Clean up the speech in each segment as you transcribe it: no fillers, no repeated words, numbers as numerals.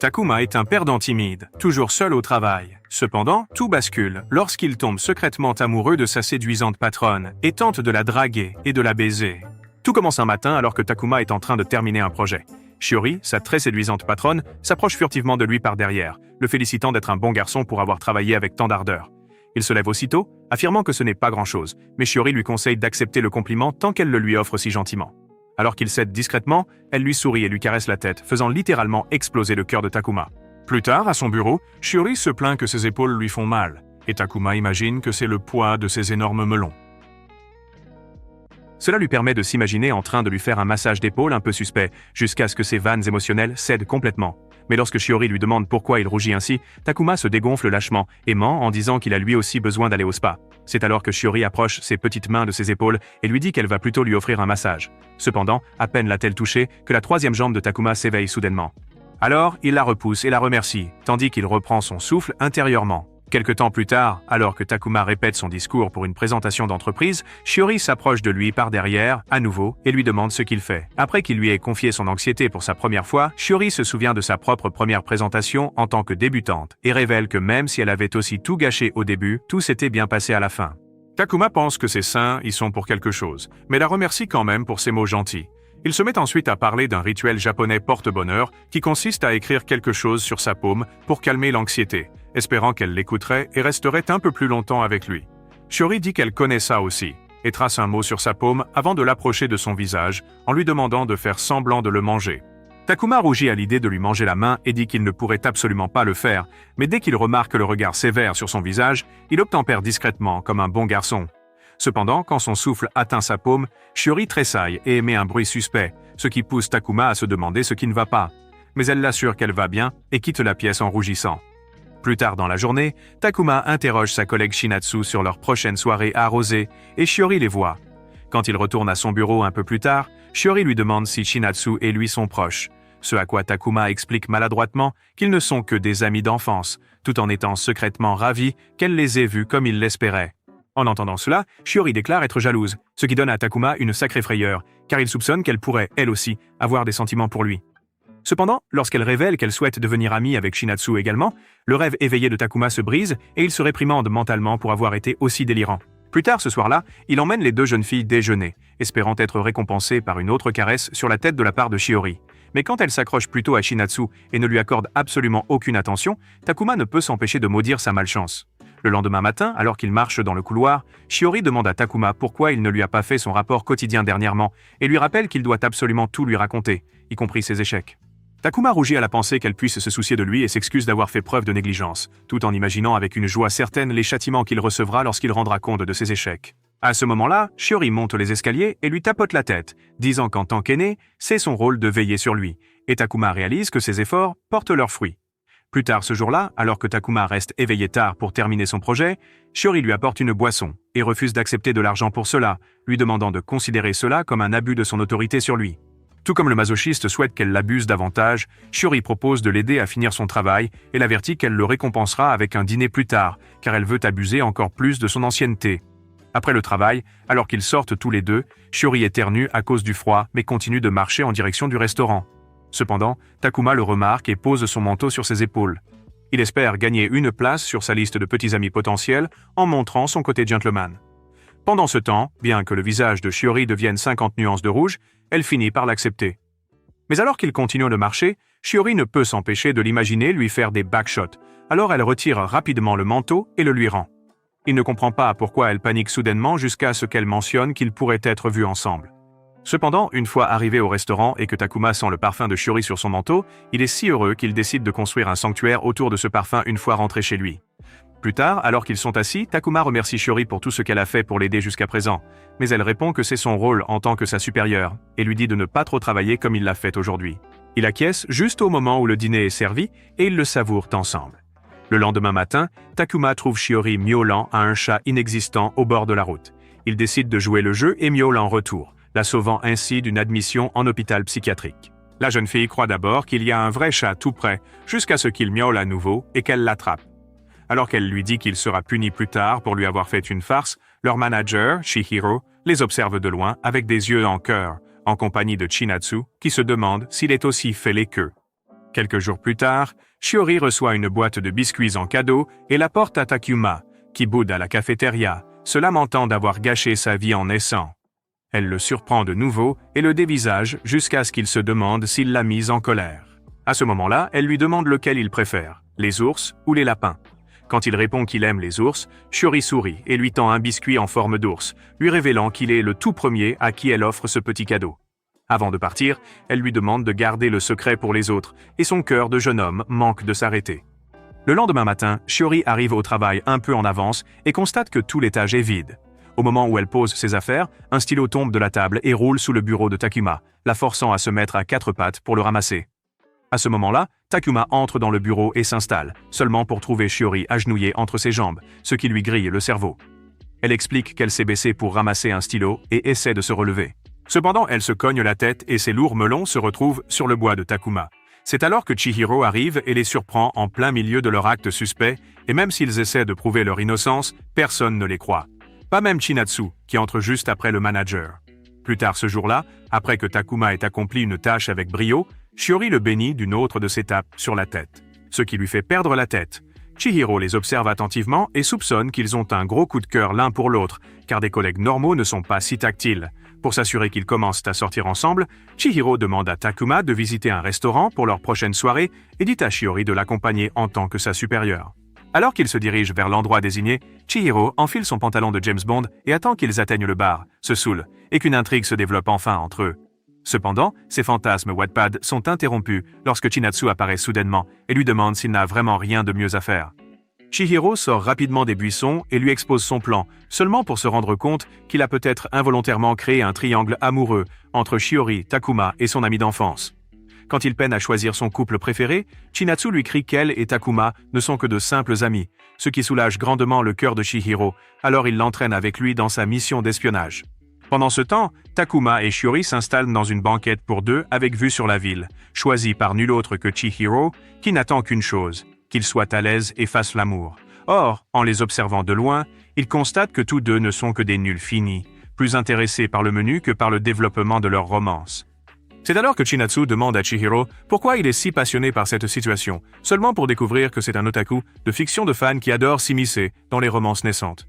Takuma est un perdant timide, toujours seul au travail. Cependant, tout bascule lorsqu'il tombe secrètement amoureux de sa séduisante patronne et tente de la draguer et de la baiser. Tout commence un matin alors que Takuma est en train de terminer un projet. Shiori, sa très séduisante patronne, s'approche furtivement de lui par derrière, le félicitant d'être un bon garçon pour avoir travaillé avec tant d'ardeur. Il se lève aussitôt, affirmant que ce n'est pas grand-chose, mais Shiori lui conseille d'accepter le compliment tant qu'elle le lui offre si gentiment. Alors qu'il cède discrètement, elle lui sourit et lui caresse la tête, faisant littéralement exploser le cœur de Takuma. Plus tard, à son bureau, Shiori se plaint que ses épaules lui font mal, et Takuma imagine que c'est le poids de ses énormes melons. Cela lui permet de s'imaginer en train de lui faire un massage d'épaule un peu suspect, jusqu'à ce que ses vannes émotionnelles cèdent complètement. Mais lorsque Shiori lui demande pourquoi il rougit ainsi, Takuma se dégonfle lâchement et ment en disant qu'il a lui aussi besoin d'aller au spa. C'est alors que Shiori approche ses petites mains de ses épaules et lui dit qu'elle va plutôt lui offrir un massage. Cependant, à peine l'a-t-elle touchée que la troisième jambe de Takuma s'éveille soudainement. Alors, il la repousse et la remercie, tandis qu'il reprend son souffle intérieurement. Quelque temps plus tard, alors que Takuma répète son discours pour une présentation d'entreprise, Shiori s'approche de lui par derrière, à nouveau, et lui demande ce qu'il fait. Après qu'il lui ait confié son anxiété pour sa première fois, Shiori se souvient de sa propre première présentation en tant que débutante, et révèle que même si elle avait aussi tout gâché au début, tout s'était bien passé à la fin. Takuma pense que ses seins y sont pour quelque chose, mais la remercie quand même pour ses mots gentils. Il se met ensuite à parler d'un rituel japonais porte-bonheur qui consiste à écrire quelque chose sur sa paume pour calmer l'anxiété, espérant qu'elle l'écouterait et resterait un peu plus longtemps avec lui. Shiori dit qu'elle connaît ça aussi, et trace un mot sur sa paume avant de l'approcher de son visage, en lui demandant de faire semblant de le manger. Takuma rougit à l'idée de lui manger la main et dit qu'il ne pourrait absolument pas le faire, mais dès qu'il remarque le regard sévère sur son visage, il obtempère discrètement comme un bon garçon. Cependant, quand son souffle atteint sa paume, Shiori tressaille et émet un bruit suspect, ce qui pousse Takuma à se demander ce qui ne va pas. Mais elle l'assure qu'elle va bien et quitte la pièce en rougissant. Plus tard dans la journée, Takuma interroge sa collègue Shinatsu sur leur prochaine soirée arrosée et Shiori les voit. Quand il retourne à son bureau un peu plus tard, Shiori lui demande si Shinatsu et lui sont proches, ce à quoi Takuma explique maladroitement qu'ils ne sont que des amis d'enfance, tout en étant secrètement ravi qu'elle les ait vus comme il l'espérait. En entendant cela, Shiori déclare être jalouse, ce qui donne à Takuma une sacrée frayeur, car il soupçonne qu'elle pourrait, elle aussi, avoir des sentiments pour lui. Cependant, lorsqu'elle révèle qu'elle souhaite devenir amie avec Shinatsu également, le rêve éveillé de Takuma se brise et il se réprimande mentalement pour avoir été aussi délirant. Plus tard ce soir-là, il emmène les deux jeunes filles déjeuner, espérant être récompensé par une autre caresse sur la tête de la part de Shiori. Mais quand elle s'accroche plutôt à Shinatsu et ne lui accorde absolument aucune attention, Takuma ne peut s'empêcher de maudire sa malchance. Le lendemain matin, alors qu'il marche dans le couloir, Shiori demande à Takuma pourquoi il ne lui a pas fait son rapport quotidien dernièrement et lui rappelle qu'il doit absolument tout lui raconter, y compris ses échecs. Takuma rougit à la pensée qu'elle puisse se soucier de lui et s'excuse d'avoir fait preuve de négligence, tout en imaginant avec une joie certaine les châtiments qu'il recevra lorsqu'il rendra compte de ses échecs. À ce moment-là, Shiori monte les escaliers et lui tapote la tête, disant qu'en tant qu'aîné, c'est son rôle de veiller sur lui, et Takuma réalise que ses efforts portent leurs fruits. Plus tard ce jour-là, alors que Takuma reste éveillé tard pour terminer son projet, Shiori lui apporte une boisson et refuse d'accepter de l'argent pour cela, lui demandant de considérer cela comme un abus de son autorité sur lui. Tout comme le masochiste souhaite qu'elle l'abuse davantage, Shiori propose de l'aider à finir son travail et l'avertit qu'elle le récompensera avec un dîner plus tard, car elle veut abuser encore plus de son ancienneté. Après le travail, alors qu'ils sortent tous les deux, Shiori éternue à cause du froid mais continue de marcher en direction du restaurant. Cependant, Takuma le remarque et pose son manteau sur ses épaules. Il espère gagner une place sur sa liste de petits amis potentiels en montrant son côté gentleman. Pendant ce temps, bien que le visage de Shiori devienne 50 nuances de rouge, elle finit par l'accepter. Mais alors qu'il continue de marcher, Shiori ne peut s'empêcher de l'imaginer lui faire des backshots, alors elle retire rapidement le manteau et le lui rend. Il ne comprend pas pourquoi elle panique soudainement jusqu'à ce qu'elle mentionne qu'ils pourraient être vus ensemble. Cependant, une fois arrivé au restaurant et que Takuma sent le parfum de Shiori sur son manteau, il est si heureux qu'il décide de construire un sanctuaire autour de ce parfum une fois rentré chez lui. Plus tard, alors qu'ils sont assis, Takuma remercie Shiori pour tout ce qu'elle a fait pour l'aider jusqu'à présent, mais elle répond que c'est son rôle en tant que sa supérieure, et lui dit de ne pas trop travailler comme il l'a fait aujourd'hui. Il acquiesce juste au moment où le dîner est servi, et ils le savourent ensemble. Le lendemain matin, Takuma trouve Shiori miaulant à un chat inexistant au bord de la route. Il décide de jouer le jeu et miaule en retour, la sauvant ainsi d'une admission en hôpital psychiatrique. La jeune fille croit d'abord qu'il y a un vrai chat tout près, jusqu'à ce qu'il miaule à nouveau et qu'elle l'attrape. Alors qu'elle lui dit qu'il sera puni plus tard pour lui avoir fait une farce, leur manager, Chihiro, les observe de loin avec des yeux en cœur, en compagnie de Chinatsu, qui se demande s'il est aussi fêlé qu'eux. Quelques jours plus tard, Shiori reçoit une boîte de biscuits en cadeau et la porte à Takuma, qui boude à la cafétéria, se lamentant d'avoir gâché sa vie en naissant. Elle le surprend de nouveau et le dévisage jusqu'à ce qu'il se demande s'il l'a mise en colère. À ce moment-là, elle lui demande lequel il préfère, les ours ou les lapins. Quand il répond qu'il aime les ours, Shiori sourit et lui tend un biscuit en forme d'ours, lui révélant qu'il est le tout premier à qui elle offre ce petit cadeau. Avant de partir, elle lui demande de garder le secret pour les autres, et son cœur de jeune homme manque de s'arrêter. Le lendemain matin, Shiori arrive au travail un peu en avance et constate que tout l'étage est vide. Au moment où elle pose ses affaires, un stylo tombe de la table et roule sous le bureau de Takuma, la forçant à se mettre à quatre pattes pour le ramasser. À ce moment-là, Takuma entre dans le bureau et s'installe, seulement pour trouver Shiori agenouillée entre ses jambes, ce qui lui grille le cerveau. Elle explique qu'elle s'est baissée pour ramasser un stylo et essaie de se relever. Cependant, elle se cogne la tête et ses lourds melons se retrouvent sur le bois de Takuma. C'est alors que Chihiro arrive et les surprend en plein milieu de leur acte suspect, et même s'ils essaient de prouver leur innocence, personne ne les croit. Pas même Chinatsu, qui entre juste après le manager. Plus tard ce jour-là, après que Takuma ait accompli une tâche avec brio, Shiori le bénit d'une autre de ses tapes sur la tête, ce qui lui fait perdre la tête. Chihiro les observe attentivement et soupçonne qu'ils ont un gros coup de cœur l'un pour l'autre, car des collègues normaux ne sont pas si tactiles. Pour s'assurer qu'ils commencent à sortir ensemble, Chihiro demande à Takuma de visiter un restaurant pour leur prochaine soirée et dit à Shiori de l'accompagner en tant que sa supérieure. Alors qu'il se dirige vers l'endroit désigné, Chihiro enfile son pantalon de James Bond et attend qu'ils atteignent le bar, se saoule, et qu'une intrigue se développe enfin entre eux. Cependant, ses fantasmes Wattpad sont interrompus lorsque Chinatsu apparaît soudainement et lui demande s'il n'a vraiment rien de mieux à faire. Chihiro sort rapidement des buissons et lui expose son plan, seulement pour se rendre compte qu'il a peut-être involontairement créé un triangle amoureux entre Shiori, Takuma et son ami d'enfance. Quand il peine à choisir son couple préféré, Chinatsu lui crie qu'elle et Takuma ne sont que de simples amis, ce qui soulage grandement le cœur de Chihiro, alors il l'entraîne avec lui dans sa mission d'espionnage. Pendant ce temps, Takuma et Shiori s'installent dans une banquette pour deux avec vue sur la ville, choisie par nul autre que Chihiro, qui n'attend qu'une chose, qu'ils soient à l'aise et fassent l'amour. Or, en les observant de loin, il constate que tous deux ne sont que des nuls finis, plus intéressés par le menu que par le développement de leur romance. C'est alors que Chinatsu demande à Chihiro pourquoi il est si passionné par cette situation, seulement pour découvrir que c'est un otaku de fiction de fans qui adore s'immiscer dans les romances naissantes.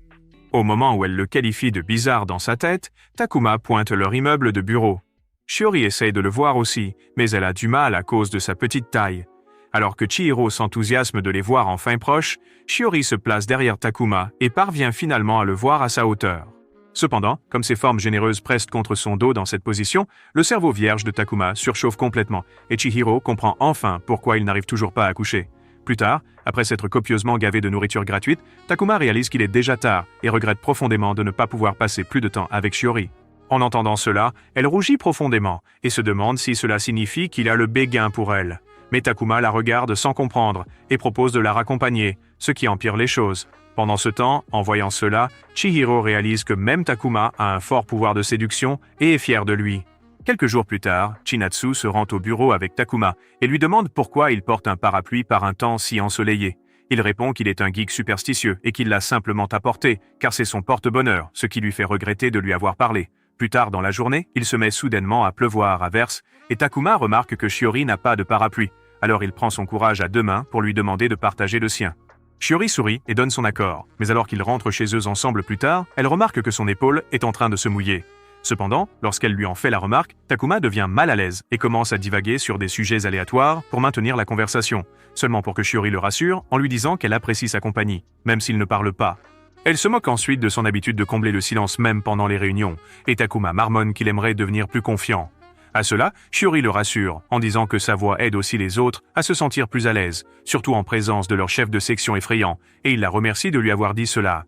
Au moment où elle le qualifie de bizarre dans sa tête, Takuma pointe leur immeuble de bureau. Shiori essaye de le voir aussi, mais elle a du mal à cause de sa petite taille. Alors que Chihiro s'enthousiasme de les voir enfin proches, Shiori se place derrière Takuma et parvient finalement à le voir à sa hauteur. Cependant, comme ses formes généreuses pressent contre son dos dans cette position, le cerveau vierge de Takuma surchauffe complètement et Chihiro comprend enfin pourquoi il n'arrive toujours pas à coucher. Plus tard, après s'être copieusement gavé de nourriture gratuite, Takuma réalise qu'il est déjà tard et regrette profondément de ne pas pouvoir passer plus de temps avec Shiori. En entendant cela, elle rougit profondément et se demande si cela signifie qu'il a le béguin pour elle. Mais Takuma la regarde sans comprendre et propose de la raccompagner, ce qui empire les choses. Pendant ce temps, en voyant cela, Chihiro réalise que même Takuma a un fort pouvoir de séduction et est fier de lui. Quelques jours plus tard, Chinatsu se rend au bureau avec Takuma et lui demande pourquoi il porte un parapluie par un temps si ensoleillé. Il répond qu'il est un geek superstitieux et qu'il l'a simplement apporté, car c'est son porte-bonheur, ce qui lui fait regretter de lui avoir parlé. Plus tard dans la journée, il se met soudainement à pleuvoir à verse et Takuma remarque que Shiori n'a pas de parapluie. Alors il prend son courage à deux mains pour lui demander de partager le sien. Shiori sourit et donne son accord, mais alors qu'ils rentrent chez eux ensemble plus tard, elle remarque que son épaule est en train de se mouiller. Cependant, lorsqu'elle lui en fait la remarque, Takuma devient mal à l'aise et commence à divaguer sur des sujets aléatoires pour maintenir la conversation, seulement pour que Shiori le rassure en lui disant qu'elle apprécie sa compagnie, même s'il ne parle pas. Elle se moque ensuite de son habitude de combler le silence même pendant les réunions, et Takuma marmonne qu'il aimerait devenir plus confiant. À cela, Shiori le rassure, en disant que sa voix aide aussi les autres à se sentir plus à l'aise, surtout en présence de leur chef de section effrayant, et il la remercie de lui avoir dit cela.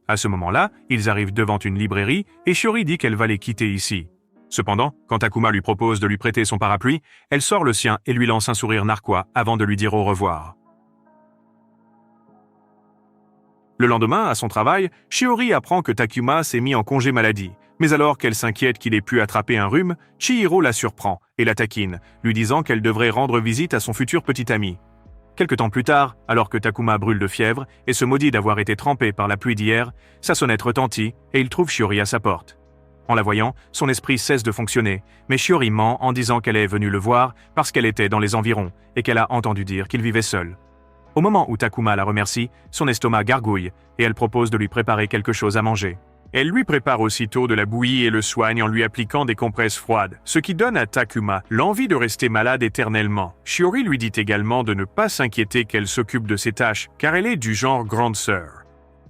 À ce moment-là, ils arrivent devant une librairie, et Shiori dit qu'elle va les quitter ici. Cependant, quand Takuma lui propose de lui prêter son parapluie, elle sort le sien et lui lance un sourire narquois avant de lui dire au revoir. Le lendemain, à son travail, Shiori apprend que Takuma s'est mis en congé maladie. Mais alors qu'elle s'inquiète qu'il ait pu attraper un rhume, Chihiro la surprend et la taquine, lui disant qu'elle devrait rendre visite à son futur petit ami. Quelque temps plus tard, alors que Takuma brûle de fièvre et se maudit d'avoir été trempé par la pluie d'hier, sa sonnette retentit et il trouve Shiori à sa porte. En la voyant, son esprit cesse de fonctionner, mais Shiori ment en disant qu'elle est venue le voir parce qu'elle était dans les environs et qu'elle a entendu dire qu'il vivait seul. Au moment où Takuma la remercie, son estomac gargouille et elle propose de lui préparer quelque chose à manger. Elle lui prépare aussitôt de la bouillie et le soigne en lui appliquant des compresses froides, ce qui donne à Takuma l'envie de rester malade éternellement. Shiori lui dit également de ne pas s'inquiéter qu'elle s'occupe de ses tâches, car elle est du genre grande sœur.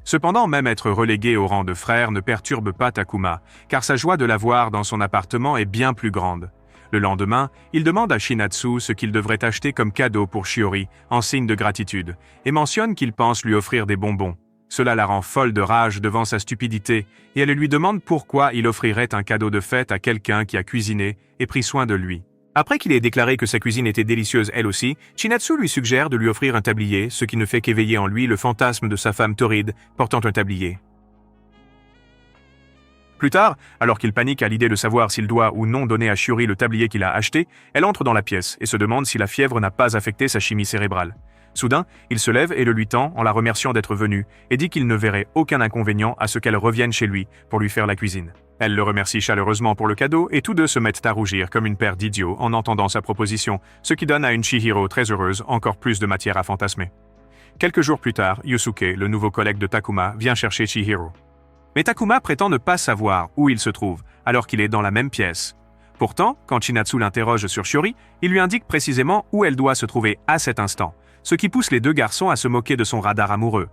Cependant, même être relégué au rang de frère ne perturbe pas Takuma, car sa joie de la voir dans son appartement est bien plus grande. Le lendemain, il demande à Shinatsu ce qu'il devrait acheter comme cadeau pour Shiori, en signe de gratitude, et mentionne qu'il pense lui offrir des bonbons. Cela la rend folle de rage devant sa stupidité, et elle lui demande pourquoi il offrirait un cadeau de fête à quelqu'un qui a cuisiné et pris soin de lui. Après qu'il ait déclaré que sa cuisine était délicieuse elle aussi, Shinatsu lui suggère de lui offrir un tablier, ce qui ne fait qu'éveiller en lui le fantasme de sa femme torride portant un tablier. Plus tard, alors qu'il panique à l'idée de savoir s'il doit ou non donner à Shiori le tablier qu'il a acheté, elle entre dans la pièce et se demande si la fièvre n'a pas affecté sa chimie cérébrale. Soudain, il se lève et le lui tend en la remerciant d'être venue et dit qu'il ne verrait aucun inconvénient à ce qu'elle revienne chez lui pour lui faire la cuisine. Elle le remercie chaleureusement pour le cadeau et tous deux se mettent à rougir comme une paire d'idiots en entendant sa proposition, ce qui donne à une Chihiro très heureuse encore plus de matière à fantasmer. Quelques jours plus tard, Yusuke, le nouveau collègue de Takuma, vient chercher Chihiro. Mais Takuma prétend ne pas savoir où il se trouve, alors qu'il est dans la même pièce. Pourtant, quand Shinatsu l'interroge sur Shiori, il lui indique précisément où elle doit se trouver à cet instant, ce qui pousse les deux garçons à se moquer de son radar amoureux.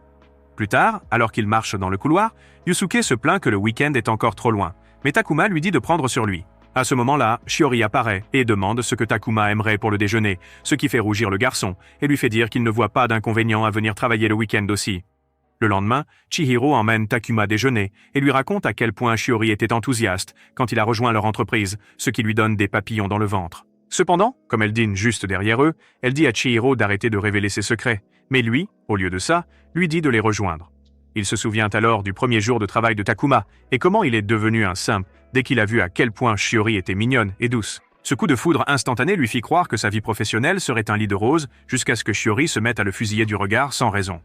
Plus tard, alors qu'ils marchent dans le couloir, Yusuke se plaint que le week-end est encore trop loin, mais Takuma lui dit de prendre sur lui. À ce moment-là, Shiori apparaît et demande ce que Takuma aimerait pour le déjeuner, ce qui fait rougir le garçon et lui fait dire qu'il ne voit pas d'inconvénient à venir travailler le week-end aussi. Le lendemain, Chihiro emmène Takuma déjeuner et lui raconte à quel point Shiori était enthousiaste quand il a rejoint leur entreprise, ce qui lui donne des papillons dans le ventre. Cependant, comme elle dîne juste derrière eux, elle dit à Chihiro d'arrêter de révéler ses secrets, mais lui, au lieu de ça, lui dit de les rejoindre. Il se souvient alors du premier jour de travail de Takuma et comment il est devenu un simp dès qu'il a vu à quel point Shiori était mignonne et douce. Ce coup de foudre instantané lui fit croire que sa vie professionnelle serait un lit de roses jusqu'à ce que Shiori se mette à le fusiller du regard sans raison.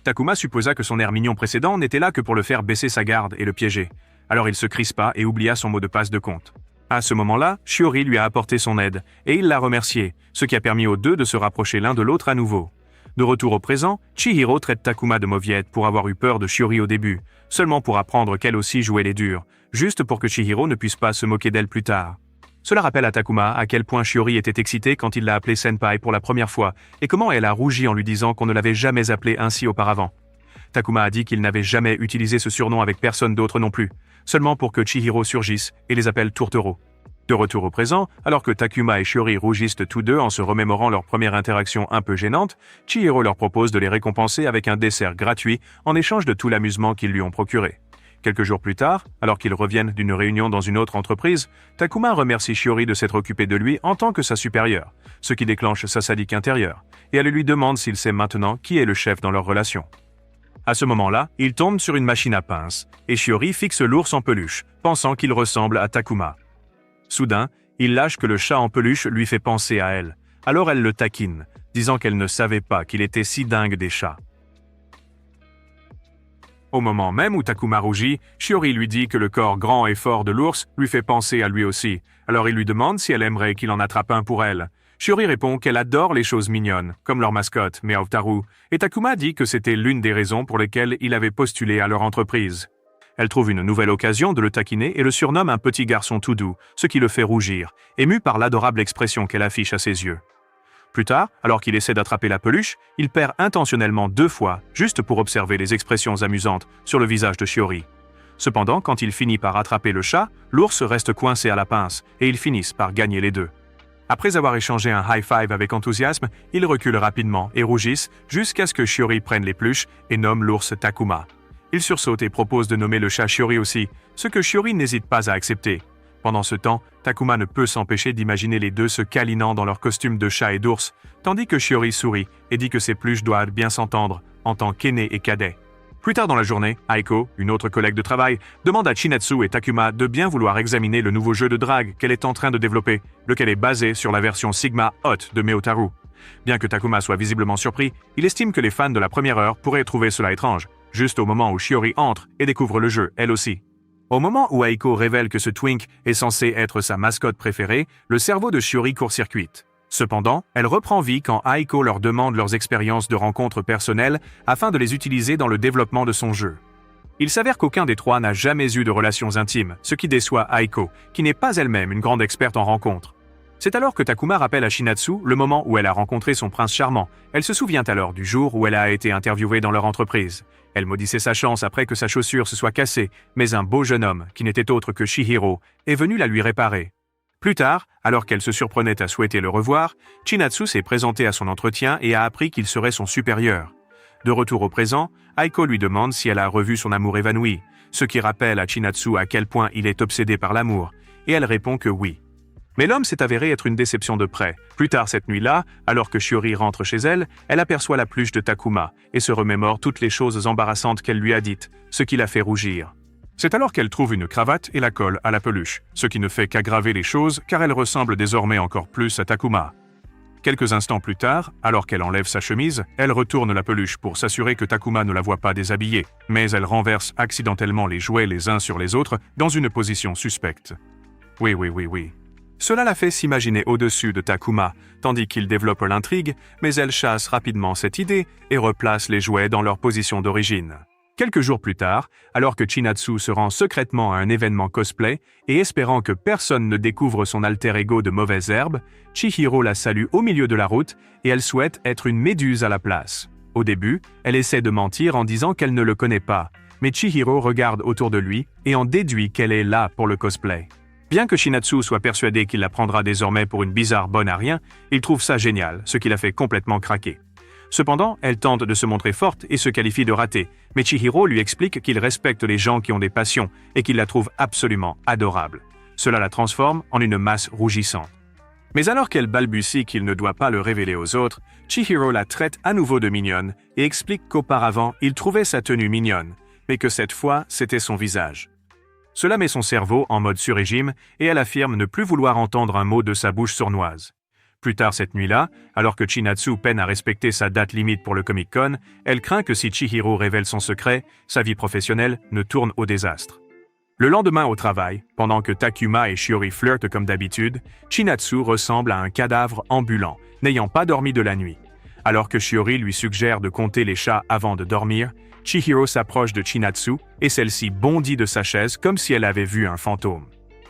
Takuma supposa que son air mignon précédent n'était là que pour le faire baisser sa garde et le piéger. Alors il se crispa et oublia son mot de passe de compte. À ce moment-là, Shiori lui a apporté son aide, et il l'a remercié, ce qui a permis aux deux de se rapprocher l'un de l'autre à nouveau. De retour au présent, Chihiro traite Takuma de mauviette pour avoir eu peur de Shiori au début, seulement pour apprendre qu'elle aussi jouait les durs, juste pour que Chihiro ne puisse pas se moquer d'elle plus tard. Cela rappelle à Takuma à quel point Shiori était excitée quand il l'a appelée Senpai pour la première fois, et comment elle a rougi en lui disant qu'on ne l'avait jamais appelée ainsi auparavant. Takuma a dit qu'il n'avait jamais utilisé ce surnom avec personne d'autre non plus, seulement pour que Chihiro surgisse et les appelle tourtereaux. De retour au présent, alors que Takuma et Shiori rougissent tous deux en se remémorant leur première interaction un peu gênante, Chihiro leur propose de les récompenser avec un dessert gratuit en échange de tout l'amusement qu'ils lui ont procuré. Quelques jours plus tard, alors qu'ils reviennent d'une réunion dans une autre entreprise, Takuma remercie Shiori de s'être occupé de lui en tant que sa supérieure, ce qui déclenche sa sadique intérieure, et elle lui demande s'il sait maintenant qui est le chef dans leur relation. À ce moment-là, il tombe sur une machine à pince, et Shiori fixe l'ours en peluche, pensant qu'il ressemble à Takuma. Soudain, il lâche que le chat en peluche lui fait penser à elle, alors elle le taquine, disant qu'elle ne savait pas qu'il était si dingue des chats. Au moment même où Takuma rougit, Shiori lui dit que le corps grand et fort de l'ours lui fait penser à lui aussi, alors il lui demande si elle aimerait qu'il en attrape un pour elle. Shiori répond qu'elle adore les choses mignonnes, comme leur mascotte, Meowtaru, et Takuma dit que c'était l'une des raisons pour lesquelles il avait postulé à leur entreprise. Elle trouve une nouvelle occasion de le taquiner et le surnomme un petit garçon tout doux, ce qui le fait rougir, ému par l'adorable expression qu'elle affiche à ses yeux. Plus tard, alors qu'il essaie d'attraper la peluche, il perd intentionnellement 2 fois, juste pour observer les expressions amusantes sur le visage de Shiori. Cependant, quand il finit par attraper le chat, l'ours reste coincé à la pince, et ils finissent par gagner les deux. Après avoir échangé un high-five avec enthousiasme, ils reculent rapidement et rougissent jusqu'à ce que Shiori prenne les pluches et nomme l'ours Takuma. Il sursaute et propose de nommer le chat Shiori aussi, ce que Shiori n'hésite pas à accepter. Pendant ce temps, Takuma ne peut s'empêcher d'imaginer les deux se câlinant dans leurs costumes de chat et d'ours, tandis que Shiori sourit et dit que ses pluches doivent bien s'entendre, en tant qu'aîné et cadet. Plus tard dans la journée, Aiko, une autre collègue de travail, demande à Chinatsu et Takuma de bien vouloir examiner le nouveau jeu de drague qu'elle est en train de développer, lequel est basé sur la version Sigma Hot de Meowtaru. Bien que Takuma soit visiblement surpris, il estime que les fans de la première heure pourraient trouver cela étrange, juste au moment où Shiori entre et découvre le jeu, elle aussi. Au moment où Aiko révèle que ce Twink est censé être sa mascotte préférée, le cerveau de Shiori court-circuite. Cependant, elle reprend vie quand Aiko leur demande leurs expériences de rencontres personnelles afin de les utiliser dans le développement de son jeu. Il s'avère qu'aucun des trois n'a jamais eu de relations intimes, ce qui déçoit Aiko, qui n'est pas elle-même une grande experte en rencontres. C'est alors que Takuma rappelle à Shinatsu le moment où elle a rencontré son prince charmant. Elle se souvient alors du jour où elle a été interviewée dans leur entreprise. Elle maudissait sa chance après que sa chaussure se soit cassée, mais un beau jeune homme, qui n'était autre que Chihiro, est venu la lui réparer. Plus tard, alors qu'elle se surprenait à souhaiter le revoir, Chinatsu s'est présenté à son entretien et a appris qu'il serait son supérieur. De retour au présent, Aiko lui demande si elle a revu son amour évanoui, ce qui rappelle à Chinatsu à quel point il est obsédé par l'amour, et elle répond que oui. Mais l'homme s'est avéré être une déception de près. Plus tard cette nuit-là, alors que Shiori rentre chez elle, elle aperçoit la pluche de Takuma et se remémore toutes les choses embarrassantes qu'elle lui a dites, ce qui la fait rougir. C'est alors qu'elle trouve une cravate et la colle à la peluche, ce qui ne fait qu'aggraver les choses car elle ressemble désormais encore plus à Takuma. Quelques instants plus tard, alors qu'elle enlève sa chemise, elle retourne la peluche pour s'assurer que Takuma ne la voit pas déshabillée, mais elle renverse accidentellement les jouets les uns sur les autres dans une position suspecte. Oui. Cela la fait s'imaginer au-dessus de Takuma, tandis qu'il développe l'intrigue, mais elle chasse rapidement cette idée et replace les jouets dans leur position d'origine. Quelques jours plus tard, alors que Chinatsu se rend secrètement à un événement cosplay et espérant que personne ne découvre son alter ego de mauvaise herbe, Chihiro la salue au milieu de la route et elle souhaite être une méduse à la place. Au début, elle essaie de mentir en disant qu'elle ne le connaît pas, mais Chihiro regarde autour de lui et en déduit qu'elle est là pour le cosplay. Bien que Chinatsu soit persuadé qu'il la prendra désormais pour une bizarre bonne à rien, il trouve ça génial, ce qui la fait complètement craquer. Cependant, elle tente de se montrer forte et se qualifie de ratée, mais Chihiro lui explique qu'il respecte les gens qui ont des passions et qu'il la trouve absolument adorable. Cela la transforme en une masse rougissante. Mais alors qu'elle balbutie qu'il ne doit pas le révéler aux autres, Chihiro la traite à nouveau de mignonne et explique qu'auparavant, il trouvait sa tenue mignonne, mais que cette fois, c'était son visage. Cela met son cerveau en mode sur-régime et elle affirme ne plus vouloir entendre un mot de sa bouche sournoise. Plus tard cette nuit-là, alors que Chinatsu peine à respecter sa date limite pour le Comic-Con, elle craint que si Chihiro révèle son secret, sa vie professionnelle ne tourne au désastre. Le lendemain au travail, pendant que Takuma et Shiori flirtent comme d'habitude, Chinatsu ressemble à un cadavre ambulant, n'ayant pas dormi de la nuit. Alors que Shiori lui suggère de compter les chats avant de dormir, Chihiro s'approche de Chinatsu et celle-ci bondit de sa chaise comme si elle avait vu un fantôme.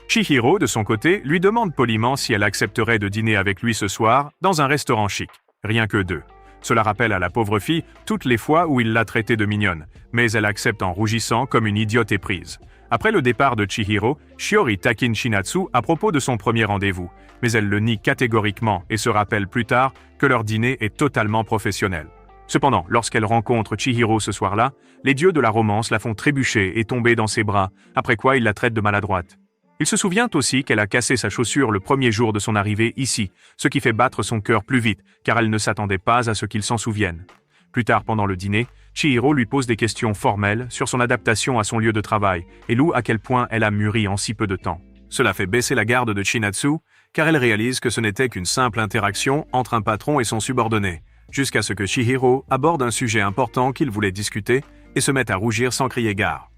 Chihiro, de son côté, lui demande poliment si elle accepterait de dîner avec lui ce soir dans un restaurant chic. Rien que deux. Cela rappelle à la pauvre fille toutes les fois où il l'a traitée de mignonne, mais elle accepte en rougissant comme une idiote éprise. Après le départ de Chihiro, Shiori taquine Chinatsu à propos de son premier rendez-vous, mais elle le nie catégoriquement et se rappelle plus tard que leur dîner est totalement professionnel. Cependant, lorsqu'elle rencontre Chihiro ce soir-là, les dieux de la romance la font trébucher et tomber dans ses bras, après quoi il la traite de maladroite. Il se souvient aussi qu'elle a cassé sa chaussure le premier jour de son arrivée ici, ce qui fait battre son cœur plus vite, car elle ne s'attendait pas à ce qu'il s'en souvienne. Plus tard pendant le dîner, Chihiro lui pose des questions formelles sur son adaptation à son lieu de travail et loue à quel point elle a mûri en si peu de temps. Cela fait baisser la garde de Chinatsu, car elle réalise que ce n'était qu'une simple interaction entre un patron et son subordonné, jusqu'à ce que Chihiro aborde un sujet important qu'il voulait discuter et se mette à rougir sans crier gare.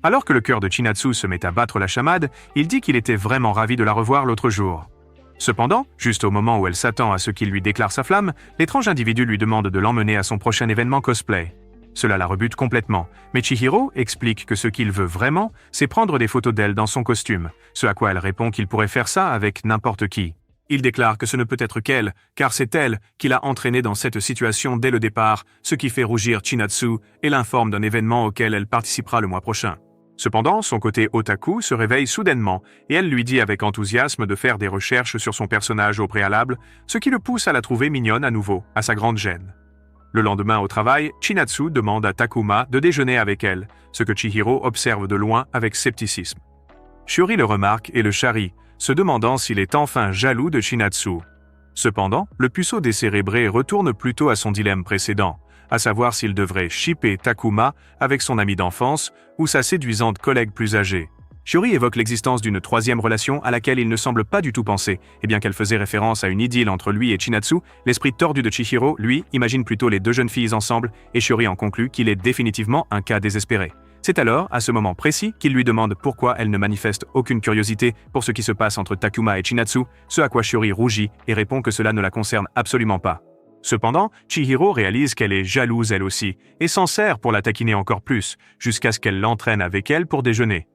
Alors que le cœur de Chinatsu se met à battre la chamade, il dit qu'il était vraiment ravi de la revoir l'autre jour. Cependant, juste au moment où elle s'attend à ce qu'il lui déclare sa flamme, l'étrange individu lui demande de l'emmener à son prochain événement cosplay. Cela la rebute complètement, mais Chihiro explique que ce qu'il veut vraiment, c'est prendre des photos d'elle dans son costume, ce à quoi elle répond qu'il pourrait faire ça avec n'importe qui. Il déclare que ce ne peut être qu'elle, car c'est elle qui l'a entraîné dans cette situation dès le départ, ce qui fait rougir Chinatsu et l'informe d'un événement auquel elle participera le mois prochain. Cependant, son côté otaku se réveille soudainement et elle lui dit avec enthousiasme de faire des recherches sur son personnage au préalable, ce qui le pousse à la trouver mignonne à nouveau, à sa grande gêne. Le lendemain au travail, Chinatsu demande à Takuma de déjeuner avec elle, ce que Chihiro observe de loin avec scepticisme. Shiori le remarque et le charrie, se demandant s'il est enfin jaloux de Chinatsu. Cependant, le puceau décérébré retourne plutôt à son dilemme précédent, à savoir s'il devrait shipper Takuma avec son ami d'enfance ou sa séduisante collègue plus âgée. Shiori évoque l'existence d'une troisième relation à laquelle il ne semble pas du tout penser, et bien qu'elle faisait référence à une idylle entre lui et Chinatsu, l'esprit tordu de Chihiro, lui, imagine plutôt les deux jeunes filles ensemble, et Shiori en conclut qu'il est définitivement un cas désespéré. C'est alors, à ce moment précis, qu'il lui demande pourquoi elle ne manifeste aucune curiosité pour ce qui se passe entre Takuma et Chinatsu, ce à quoi Shiori rougit et répond que cela ne la concerne absolument pas. Cependant, Chihiro réalise qu'elle est jalouse elle aussi, et s'en sert pour la taquiner encore plus, jusqu'à ce qu'elle l'entraîne avec elle pour déjeuner.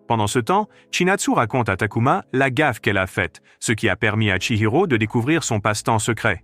Pendant ce temps, Chinatsu raconte à Takuma la gaffe qu'elle a faite, ce qui a permis à Chihiro de découvrir son passe-temps secret.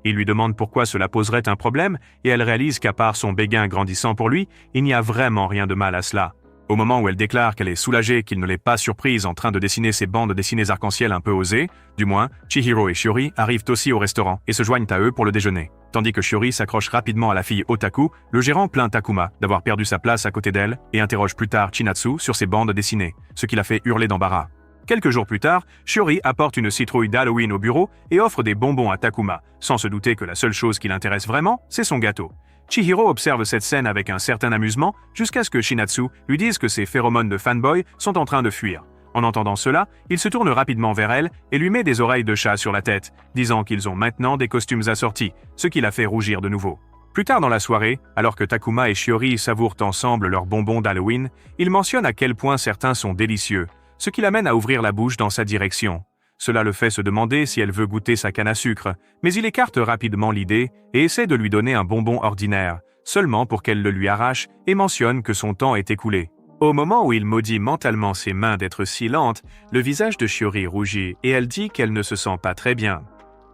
Il lui demande pourquoi cela poserait un problème, et elle réalise qu'à part son béguin grandissant pour lui, il n'y a vraiment rien de mal à cela. Au moment où elle déclare qu'elle est soulagée qu'il ne l'ait pas surprise en train de dessiner ses bandes dessinées arc-en-ciel un peu osées, du moins, Chihiro et Shiori arrivent aussi au restaurant et se joignent à eux pour le déjeuner. Tandis que Shiori s'accroche rapidement à la fille Otaku, le gérant plaint Takuma d'avoir perdu sa place à côté d'elle et interroge plus tard Chinatsu sur ses bandes dessinées, ce qui la fait hurler d'embarras. Quelques jours plus tard, Shiori apporte une citrouille d'Halloween au bureau et offre des bonbons à Takuma, sans se douter que la seule chose qui l'intéresse vraiment, c'est son gâteau. Chihiro observe cette scène avec un certain amusement jusqu'à ce que Chinatsu lui dise que ses phéromones de fanboy sont en train de fuir. En entendant cela, il se tourne rapidement vers elle et lui met des oreilles de chat sur la tête, disant qu'ils ont maintenant des costumes assortis, ce qui la fait rougir de nouveau. Plus tard dans la soirée, alors que Takuma et Shiori savourent ensemble leurs bonbons d'Halloween, il mentionne à quel point certains sont délicieux, ce qui l'amène à ouvrir la bouche dans sa direction. Cela le fait se demander si elle veut goûter sa canne à sucre, mais il écarte rapidement l'idée et essaie de lui donner un bonbon ordinaire, seulement pour qu'elle le lui arrache et mentionne que son temps est écoulé. Au moment où il maudit mentalement ses mains d'être si lentes, le visage de Shiori rougit et elle dit qu'elle ne se sent pas très bien.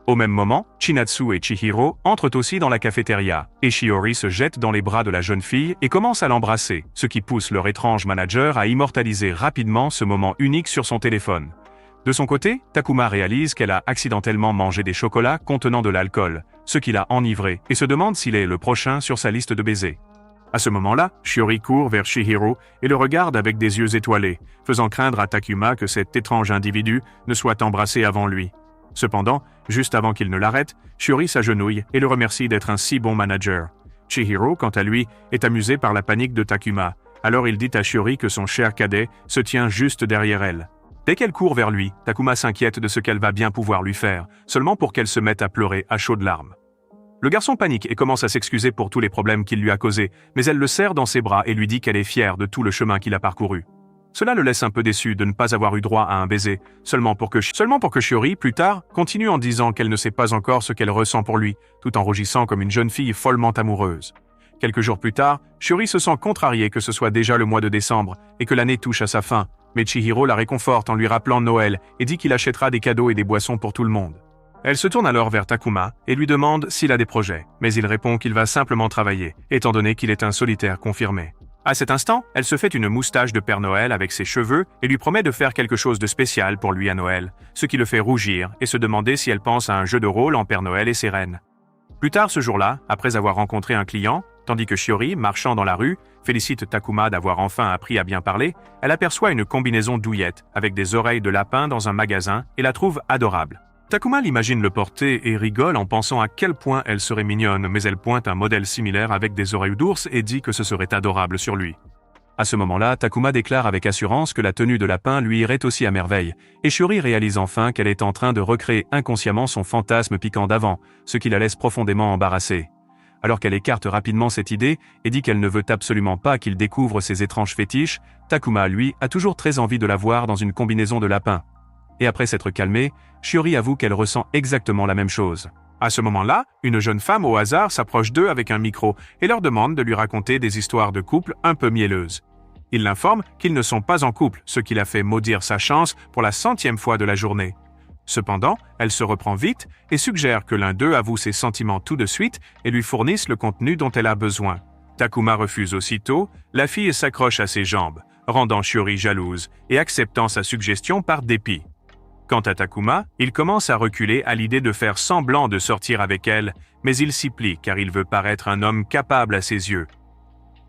Au même moment, Chinatsu et Chihiro entrent aussi dans la cafétéria, et Shiori se jette dans les bras de la jeune fille et commence à l'embrasser, ce qui pousse leur étrange manager à immortaliser rapidement ce moment unique sur son téléphone. De son côté, Takuma réalise qu'elle a accidentellement mangé des chocolats contenant de l'alcool, ce qui l'a enivrée, et se demande s'il est le prochain sur sa liste de baisers. À ce moment-là, Shiori court vers Chihiro et le regarde avec des yeux étoilés, faisant craindre à Takuma que cet étrange individu ne soit embrassé avant lui. Cependant, juste avant qu'il ne l'arrête, Shiori s'agenouille et le remercie d'être un si bon manager. Chihiro, quant à lui, est amusé par la panique de Takuma, alors il dit à Shiori que son cher cadet se tient juste derrière elle. Dès qu'elle court vers lui, Takuma s'inquiète de ce qu'elle va bien pouvoir lui faire, seulement pour qu'elle se mette à pleurer à chaudes larmes. Le garçon panique et commence à s'excuser pour tous les problèmes qu'il lui a causés, mais elle le serre dans ses bras et lui dit qu'elle est fière de tout le chemin qu'il a parcouru. Cela le laisse un peu déçu de ne pas avoir eu droit à un baiser, seulement pour que Shiori, plus tard, continue en disant qu'elle ne sait pas encore ce qu'elle ressent pour lui, tout en rougissant comme une jeune fille follement amoureuse. Quelques jours plus tard, Shiori se sent contrariée que ce soit déjà le mois de décembre et que l'année touche à sa fin, mais Chihiro la réconforte en lui rappelant Noël et dit qu'il achètera des cadeaux et des boissons pour tout le monde. Elle se tourne alors vers Takuma et lui demande s'il a des projets, mais il répond qu'il va simplement travailler, étant donné qu'il est un solitaire confirmé. À cet instant, elle se fait une moustache de Père Noël avec ses cheveux et lui promet de faire quelque chose de spécial pour lui à Noël, ce qui le fait rougir et se demander si elle pense à un jeu de rôle en Père Noël et ses reines. Plus tard ce jour-là, après avoir rencontré un client, tandis que Shiori, marchant dans la rue, félicite Takuma d'avoir enfin appris à bien parler, elle aperçoit une combinaison douillette avec des oreilles de lapin dans un magasin et la trouve adorable. Takuma l'imagine le porter et rigole en pensant à quel point elle serait mignonne, mais elle pointe un modèle similaire avec des oreilles d'ours et dit que ce serait adorable sur lui. À ce moment-là, Takuma déclare avec assurance que la tenue de lapin lui irait aussi à merveille, et Shiori réalise enfin qu'elle est en train de recréer inconsciemment son fantasme piquant d'avant, ce qui la laisse profondément embarrassée. Alors qu'elle écarte rapidement cette idée et dit qu'elle ne veut absolument pas qu'il découvre ses étranges fétiches, Takuma, lui, a toujours très envie de la voir dans une combinaison de lapin. Et après s'être calmée, Shiori avoue qu'elle ressent exactement la même chose. À ce moment-là, une jeune femme au hasard s'approche d'eux avec un micro et leur demande de lui raconter des histoires de couple un peu mielleuses. Il l'informe qu'ils ne sont pas en couple, ce qui la fait maudire sa chance pour la 100e fois de la journée. Cependant, elle se reprend vite et suggère que l'un d'eux avoue ses sentiments tout de suite et lui fournisse le contenu dont elle a besoin. Takuma refuse aussitôt, la fille s'accroche à ses jambes, rendant Shiori jalouse et acceptant sa suggestion par dépit. Quant à Takuma, il commence à reculer à l'idée de faire semblant de sortir avec elle, mais il s'y plie car il veut paraître un homme capable à ses yeux.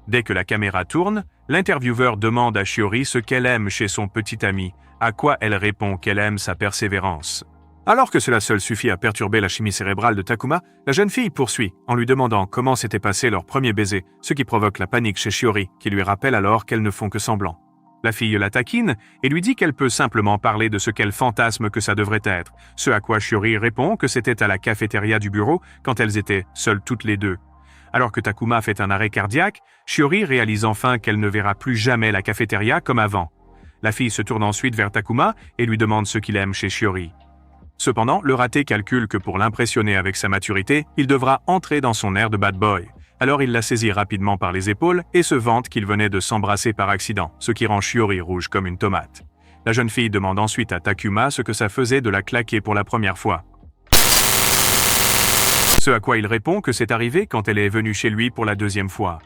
Dès que la caméra tourne, l'intervieweur demande à Shiori ce qu'elle aime chez son petit ami, à quoi elle répond qu'elle aime sa persévérance. Alors que cela seul suffit à perturber la chimie cérébrale de Takuma, la jeune fille poursuit en lui demandant comment s'était passé leur premier baiser, ce qui provoque la panique chez Shiori, qui lui rappelle alors qu'elles ne font que semblant. La fille la taquine et lui dit qu'elle peut simplement parler de ce qu'elle fantasme que ça devrait être, ce à quoi Shiori répond que c'était à la cafétéria du bureau quand elles étaient seules toutes les deux. Alors que Takuma fait un arrêt cardiaque, Shiori réalise enfin qu'elle ne verra plus jamais la cafétéria comme avant. La fille se tourne ensuite vers Takuma et lui demande ce qu'il aime chez Shiori. Cependant, le raté calcule que pour l'impressionner avec sa maturité, il devra entrer dans son air de bad boy. Alors il la saisit rapidement par les épaules et se vante qu'il venait de s'embrasser par accident, ce qui rend Shiori rouge comme une tomate. La jeune fille demande ensuite à Takuma ce que ça faisait de la claquer pour la première fois. Ce à quoi il répond que c'est arrivé quand elle est venue chez lui pour la deuxième fois.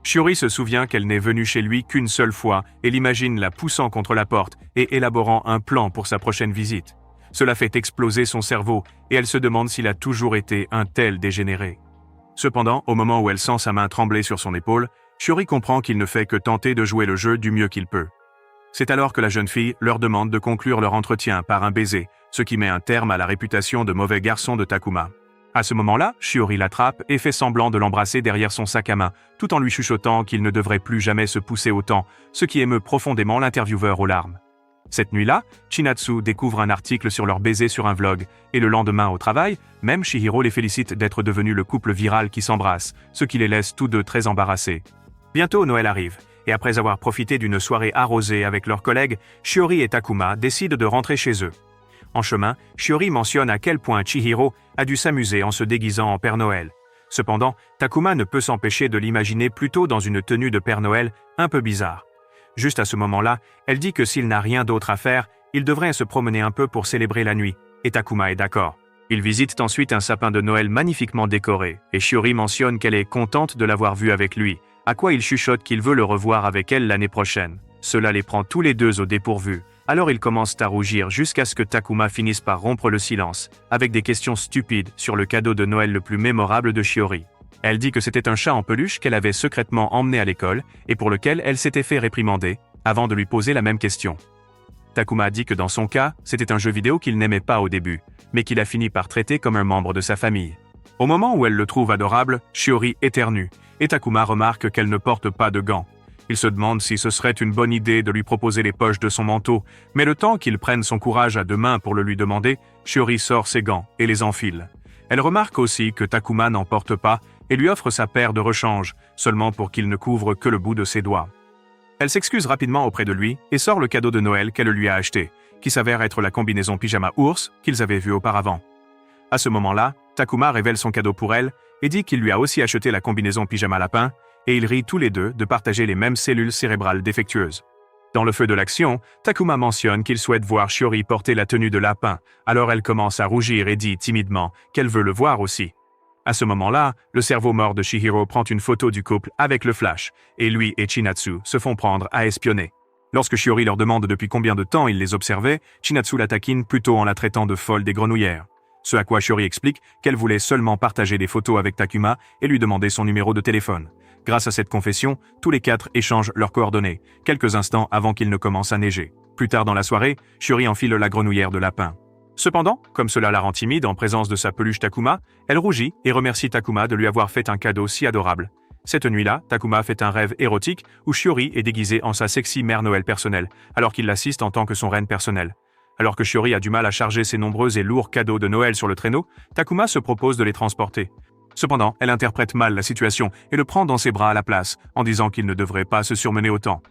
Shiori se souvient qu'elle n'est venue chez lui qu'une seule fois et l'imagine la poussant contre la porte et élaborant un plan pour sa prochaine visite. Cela fait exploser son cerveau et elle se demande s'il a toujours été un tel dégénéré. Cependant, au moment où elle sent sa main trembler sur son épaule, Shiori comprend qu'il ne fait que tenter de jouer le jeu du mieux qu'il peut. C'est alors que la jeune fille leur demande de conclure leur entretien par un baiser, ce qui met un terme à la réputation de mauvais garçon de Takuma. À ce moment-là, Shiori l'attrape et fait semblant de l'embrasser derrière son sac à main, tout en lui chuchotant qu'il ne devrait plus jamais se pousser autant, ce qui émeut profondément l'intervieweur aux larmes. Cette nuit-là, Chinatsu découvre un article sur leur baiser sur un vlog, et le lendemain au travail, même Chihiro les félicite d'être devenus le couple viral qui s'embrasse, ce qui les laisse tous deux très embarrassés. Bientôt Noël arrive, et après avoir profité d'une soirée arrosée avec leurs collègues, Shiori et Takuma décident de rentrer chez eux. En chemin, Shiori mentionne à quel point Chihiro a dû s'amuser en se déguisant en Père Noël. Cependant, Takuma ne peut s'empêcher de l'imaginer plutôt dans une tenue de Père Noël un peu bizarre. Juste à ce moment-là, elle dit que s'il n'a rien d'autre à faire, il devrait se promener un peu pour célébrer la nuit, et Takuma est d'accord. Ils visitent ensuite un sapin de Noël magnifiquement décoré, et Shiori mentionne qu'elle est contente de l'avoir vu avec lui, à quoi il chuchote qu'il veut le revoir avec elle l'année prochaine. Cela les prend tous les deux au dépourvu, alors ils commencent à rougir jusqu'à ce que Takuma finisse par rompre le silence, avec des questions stupides sur le cadeau de Noël le plus mémorable de Shiori. Elle dit que c'était un chat en peluche qu'elle avait secrètement emmené à l'école et pour lequel elle s'était fait réprimander, avant de lui poser la même question. Takuma dit que dans son cas, c'était un jeu vidéo qu'il n'aimait pas au début, mais qu'il a fini par traiter comme un membre de sa famille. Au moment où elle le trouve adorable, Shiori éternue, et Takuma remarque qu'elle ne porte pas de gants. Il se demande si ce serait une bonne idée de lui proposer les poches de son manteau, mais le temps qu'il prenne son courage à deux mains pour le lui demander, Shiori sort ses gants et les enfile. Elle remarque aussi que Takuma n'en porte pas et lui offre sa paire de rechange, seulement pour qu'il ne couvre que le bout de ses doigts. Elle s'excuse rapidement auprès de lui et sort le cadeau de Noël qu'elle lui a acheté, qui s'avère être la combinaison pyjama ours qu'ils avaient vue auparavant. À ce moment-là, Takuma révèle son cadeau pour elle et dit qu'il lui a aussi acheté la combinaison pyjama lapin, et ils rient tous les deux de partager les mêmes cellules cérébrales défectueuses. Dans le feu de l'action, Takuma mentionne qu'il souhaite voir Shiori porter la tenue de lapin, alors elle commence à rougir et dit timidement qu'elle veut le voir aussi. À ce moment-là, le cerveau mort de Chihiro prend une photo du couple avec le flash, et lui et Chinatsu se font prendre à espionner. Lorsque Shiori leur demande depuis combien de temps il les observait, Chinatsu la taquine plutôt en la traitant de folle des grenouillères. Ce à quoi Shiori explique qu'elle voulait seulement partager des photos avec Takuma et lui demander son numéro de téléphone. Grâce à cette confession, tous les quatre échangent leurs coordonnées, quelques instants avant qu'il ne commence à neiger. Plus tard dans la soirée, Shiori enfile la grenouillère de lapin. Cependant, comme cela la rend timide en présence de sa peluche Takuma, elle rougit et remercie Takuma de lui avoir fait un cadeau si adorable. Cette nuit-là, Takuma fait un rêve érotique où Shiori est déguisée en sa sexy mère Noël personnelle, alors qu'il l'assiste en tant que son reine personnelle. Alors que Shiori a du mal à charger ses nombreux et lourds cadeaux de Noël sur le traîneau, Takuma se propose de les transporter. Cependant, elle interprète mal la situation et le prend dans ses bras à la place, en disant qu'il ne devrait pas se surmener autant.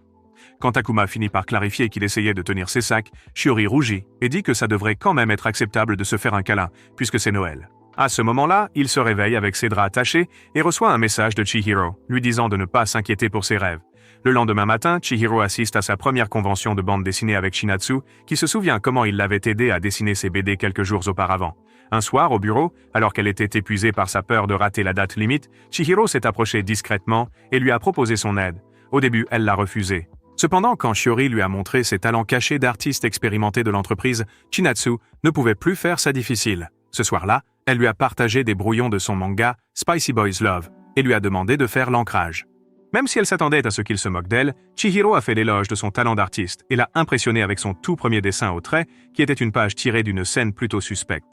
Quand Takuma finit par clarifier qu'il essayait de tenir ses sacs, Shiori rougit et dit que ça devrait quand même être acceptable de se faire un câlin, puisque c'est Noël. À ce moment-là, il se réveille avec ses draps attachés et reçoit un message de Chihiro, lui disant de ne pas s'inquiéter pour ses rêves. Le lendemain matin, Chihiro assiste à sa première convention de bande dessinée avec Chinatsu, qui se souvient comment il l'avait aidé à dessiner ses BD quelques jours auparavant. Un soir, au bureau, alors qu'elle était épuisée par sa peur de rater la date limite, Chihiro s'est approché discrètement et lui a proposé son aide. Au début, elle l'a refusé. Cependant, quand Shiori lui a montré ses talents cachés d'artiste expérimenté de l'entreprise, Chinatsu ne pouvait plus faire ça difficile. Ce soir-là, elle lui a partagé des brouillons de son manga Spicy Boys Love et lui a demandé de faire l'ancrage. Même si elle s'attendait à ce qu'il se moque d'elle, Chihiro a fait l'éloge de son talent d'artiste et l'a impressionné avec son tout premier dessin au trait, qui était une page tirée d'une scène plutôt suspecte.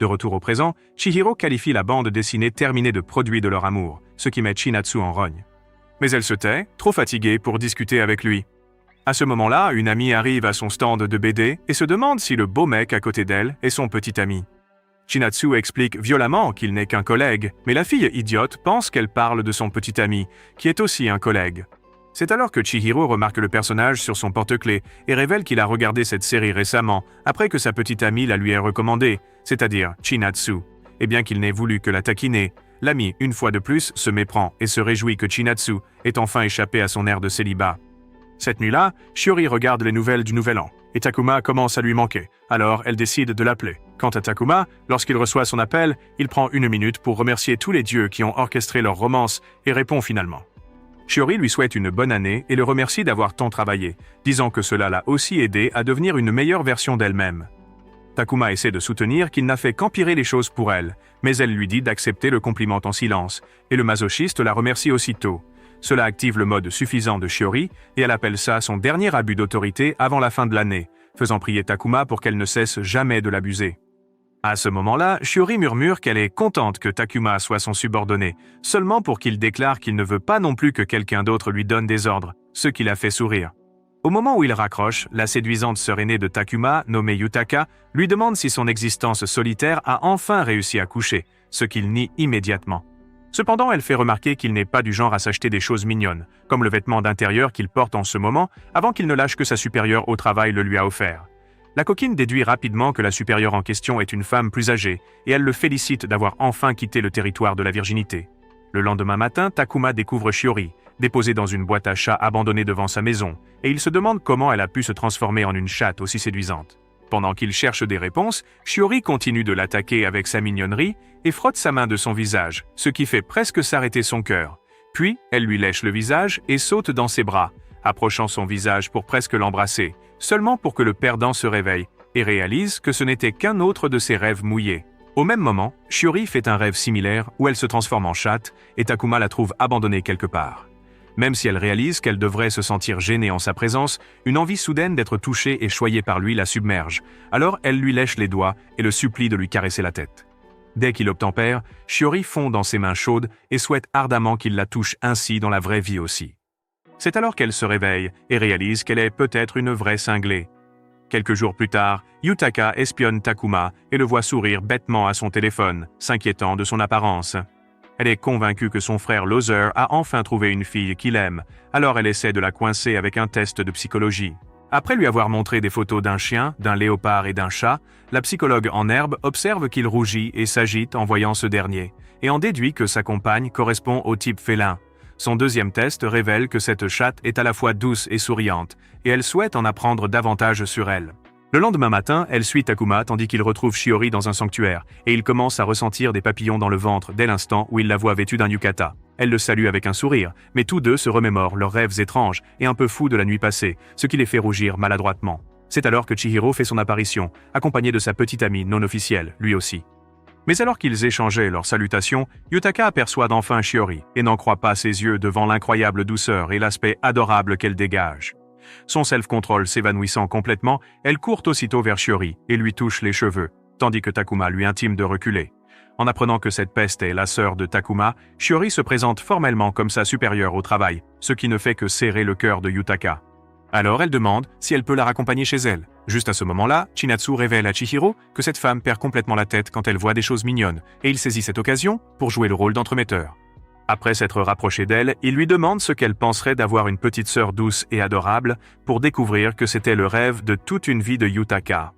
De retour au présent, Chihiro qualifie la bande dessinée terminée de produit de leur amour, ce qui met Chinatsu en rogne. Mais elle se tait, trop fatiguée pour discuter avec lui. À ce moment-là, une amie arrive à son stand de BD et se demande si le beau mec à côté d'elle est son petit ami. Chinatsu explique violemment qu'il n'est qu'un collègue, mais la fille idiote pense qu'elle parle de son petit ami, qui est aussi un collègue. C'est alors que Chihiro remarque le personnage sur son porte-clés et révèle qu'il a regardé cette série récemment, après que sa petite amie la lui ait recommandée, c'est-à-dire Chinatsu. Et bien qu'il n'ait voulu que la taquiner, l'ami, une fois de plus, se méprend et se réjouit que Chinatsu ait enfin échappé à son air de célibat. Cette nuit-là, Shiori regarde les nouvelles du Nouvel An, et Takuma commence à lui manquer, alors elle décide de l'appeler. Quant à Takuma, lorsqu'il reçoit son appel, il prend 1 minute pour remercier tous les dieux qui ont orchestré leur romance et répond finalement. Shiori lui souhaite une bonne année et le remercie d'avoir tant travaillé, disant que cela l'a aussi aidé à devenir une meilleure version d'elle-même. Takuma essaie de soutenir qu'il n'a fait qu'empirer les choses pour elle, mais elle lui dit d'accepter le compliment en silence, et le masochiste la remercie aussitôt. Cela active le mode suffisant de Shiori, et elle appelle ça son dernier abus d'autorité avant la fin de l'année, faisant prier Takuma pour qu'elle ne cesse jamais de l'abuser. À ce moment-là, Shiori murmure qu'elle est contente que Takuma soit son subordonné, seulement pour qu'il déclare qu'il ne veut pas non plus que quelqu'un d'autre lui donne des ordres, ce qui la fait sourire. Au moment où il raccroche, la séduisante sœur aînée de Takuma, nommée Yutaka, lui demande si son existence solitaire a enfin réussi à coucher, ce qu'il nie immédiatement. Cependant, elle fait remarquer qu'il n'est pas du genre à s'acheter des choses mignonnes, comme le vêtement d'intérieur qu'il porte en ce moment, avant qu'il ne lâche que sa supérieure au travail le lui a offert. La coquine déduit rapidement que la supérieure en question est une femme plus âgée, et elle le félicite d'avoir enfin quitté le territoire de la virginité. Le lendemain matin, Takuma découvre Shiori, déposée dans une boîte à chat abandonnée devant sa maison, et il se demande comment elle a pu se transformer en une chatte aussi séduisante. Pendant qu'il cherche des réponses, Shiori continue de l'attaquer avec sa mignonnerie et frotte sa main de son visage, ce qui fait presque s'arrêter son cœur. Puis, elle lui lèche le visage et saute dans ses bras, approchant son visage pour presque l'embrasser, seulement pour que le perdant se réveille et réalise que ce n'était qu'un autre de ses rêves mouillés. Au même moment, Shiori fait un rêve similaire où elle se transforme en chatte et Takuma la trouve abandonnée quelque part. Même si elle réalise qu'elle devrait se sentir gênée en sa présence, une envie soudaine d'être touchée et choyée par lui la submerge. Alors elle lui lèche les doigts et le supplie de lui caresser la tête. Dès qu'il obtempère, Shiori fond dans ses mains chaudes et souhaite ardemment qu'il la touche ainsi dans la vraie vie aussi. C'est alors qu'elle se réveille et réalise qu'elle est peut-être une vraie cinglée. Quelques jours plus tard, Yutaka espionne Takuma et le voit sourire bêtement à son téléphone, s'inquiétant de son apparence. Elle est convaincue que son frère Loser a enfin trouvé une fille qu'il aime, alors elle essaie de la coincer avec un test de psychologie. Après lui avoir montré des photos d'un chien, d'un léopard et d'un chat, la psychologue en herbe observe qu'il rougit et s'agite en voyant ce dernier, et en déduit que sa compagne correspond au type félin. Son deuxième test révèle que cette chatte est à la fois douce et souriante, et elle souhaite en apprendre davantage sur elle. Le lendemain matin, elle suit Takuma tandis qu'il retrouve Shiori dans un sanctuaire, et il commence à ressentir des papillons dans le ventre dès l'instant où il la voit vêtue d'un yukata. Elle le salue avec un sourire, mais tous deux se remémorent leurs rêves étranges et un peu fous de la nuit passée, ce qui les fait rougir maladroitement. C'est alors que Chihiro fait son apparition, accompagné de sa petite amie non officielle, lui aussi. Mais alors qu'ils échangeaient leurs salutations, Yutaka aperçoit enfin Shiori et n'en croit pas ses yeux devant l'incroyable douceur et l'aspect adorable qu'elle dégage. Son self-control s'évanouissant complètement, elle court aussitôt vers Shiori et lui touche les cheveux, tandis que Takuma lui intime de reculer. En apprenant que cette peste est la sœur de Takuma, Shiori se présente formellement comme sa supérieure au travail, ce qui ne fait que serrer le cœur de Yutaka. Alors elle demande si elle peut la raccompagner chez elle. Juste à ce moment-là, Chinatsu révèle à Chihiro que cette femme perd complètement la tête quand elle voit des choses mignonnes, et il saisit cette occasion pour jouer le rôle d'entremetteur. Après s'être rapproché d'elle, il lui demande ce qu'elle penserait d'avoir une petite sœur douce et adorable, pour découvrir que c'était le rêve de toute une vie de Yutaka.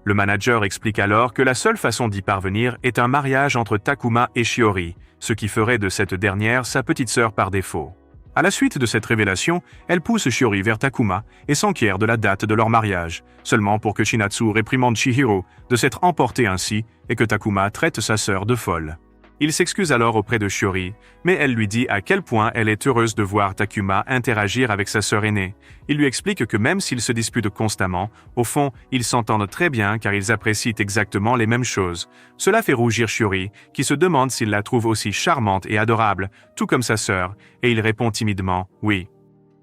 Le manager explique alors que la seule façon d'y parvenir est un mariage entre Takuma et Shiori, ce qui ferait de cette dernière sa petite sœur par défaut. À la suite de cette révélation, elle pousse Shiori vers Takuma et s'enquiert de la date de leur mariage, seulement pour que Chinatsu réprimande Chihiro de s'être emporté ainsi et que Takuma traite sa sœur de folle. Il s'excuse alors auprès de Shiori, mais elle lui dit à quel point elle est heureuse de voir Takuma interagir avec sa sœur aînée. Il lui explique que même s'ils se disputent constamment, au fond, ils s'entendent très bien car ils apprécient exactement les mêmes choses. Cela fait rougir Shiori, qui se demande s'il la trouve aussi charmante et adorable, tout comme sa sœur, et il répond timidement « oui ».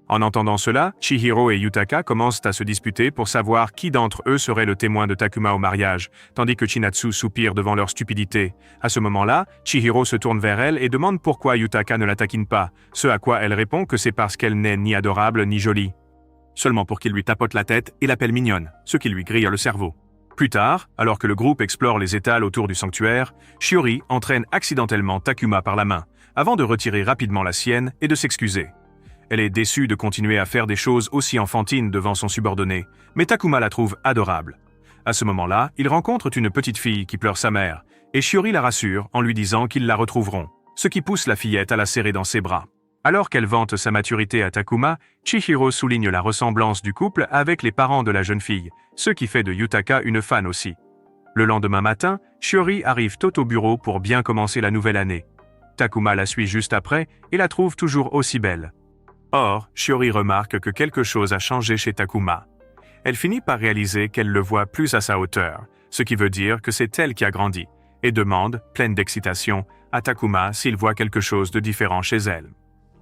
En entendant cela, Chihiro et Yutaka commencent à se disputer pour savoir qui d'entre eux serait le témoin de Takuma au mariage, tandis que Chinatsu soupire devant leur stupidité. À ce moment-là, Chihiro se tourne vers elle et demande pourquoi Yutaka ne la taquine pas, ce à quoi elle répond que c'est parce qu'elle n'est ni adorable ni jolie. Seulement pour qu'il lui tapote la tête et l'appelle mignonne, ce qui lui grille le cerveau. Plus tard, alors que le groupe explore les étals autour du sanctuaire, Shiori entraîne accidentellement Takuma par la main, avant de retirer rapidement la sienne et de s'excuser. Elle est déçue de continuer à faire des choses aussi enfantines devant son subordonné, mais Takuma la trouve adorable. À ce moment-là, ils rencontrent une petite fille qui pleure sa mère, et Shiori la rassure en lui disant qu'ils la retrouveront, ce qui pousse la fillette à la serrer dans ses bras. Alors qu'elle vante sa maturité à Takuma, Chihiro souligne la ressemblance du couple avec les parents de la jeune fille, ce qui fait de Yutaka une fan aussi. Le lendemain matin, Shiori arrive tôt au bureau pour bien commencer la nouvelle année. Takuma la suit juste après et la trouve toujours aussi belle. Or, Shiori remarque que quelque chose a changé chez Takuma. Elle finit par réaliser qu'elle le voit plus à sa hauteur, ce qui veut dire que c'est elle qui a grandi, et demande, pleine d'excitation, à Takuma s'il voit quelque chose de différent chez elle.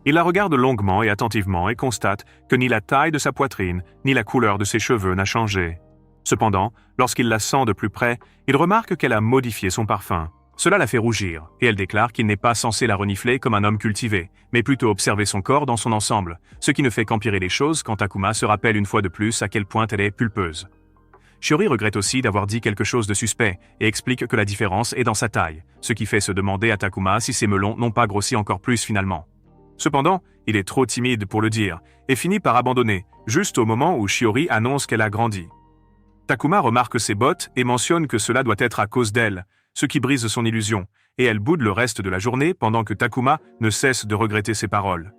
Il la regarde longuement et attentivement et constate que ni la taille de sa poitrine, ni la couleur de ses cheveux n'a changé. Cependant, lorsqu'il la sent de plus près, il remarque qu'elle a modifié son parfum. Cela la fait rougir, et elle déclare qu'il n'est pas censé la renifler comme un homme cultivé, mais plutôt observer son corps dans son ensemble, ce qui ne fait qu'empirer les choses quand Takuma se rappelle une fois de plus à quel point elle est pulpeuse. Shiori regrette aussi d'avoir dit quelque chose de suspect, et explique que la différence est dans sa taille, ce qui fait se demander à Takuma si ses melons n'ont pas grossi encore plus finalement. Cependant, il est trop timide pour le dire, et finit par abandonner, juste au moment où Shiori annonce qu'elle a grandi. Takuma remarque ses bottes et mentionne que cela doit être à cause d'elle, ce qui brise son illusion, et elle boude le reste de la journée pendant que Takuma ne cesse de regretter ses paroles.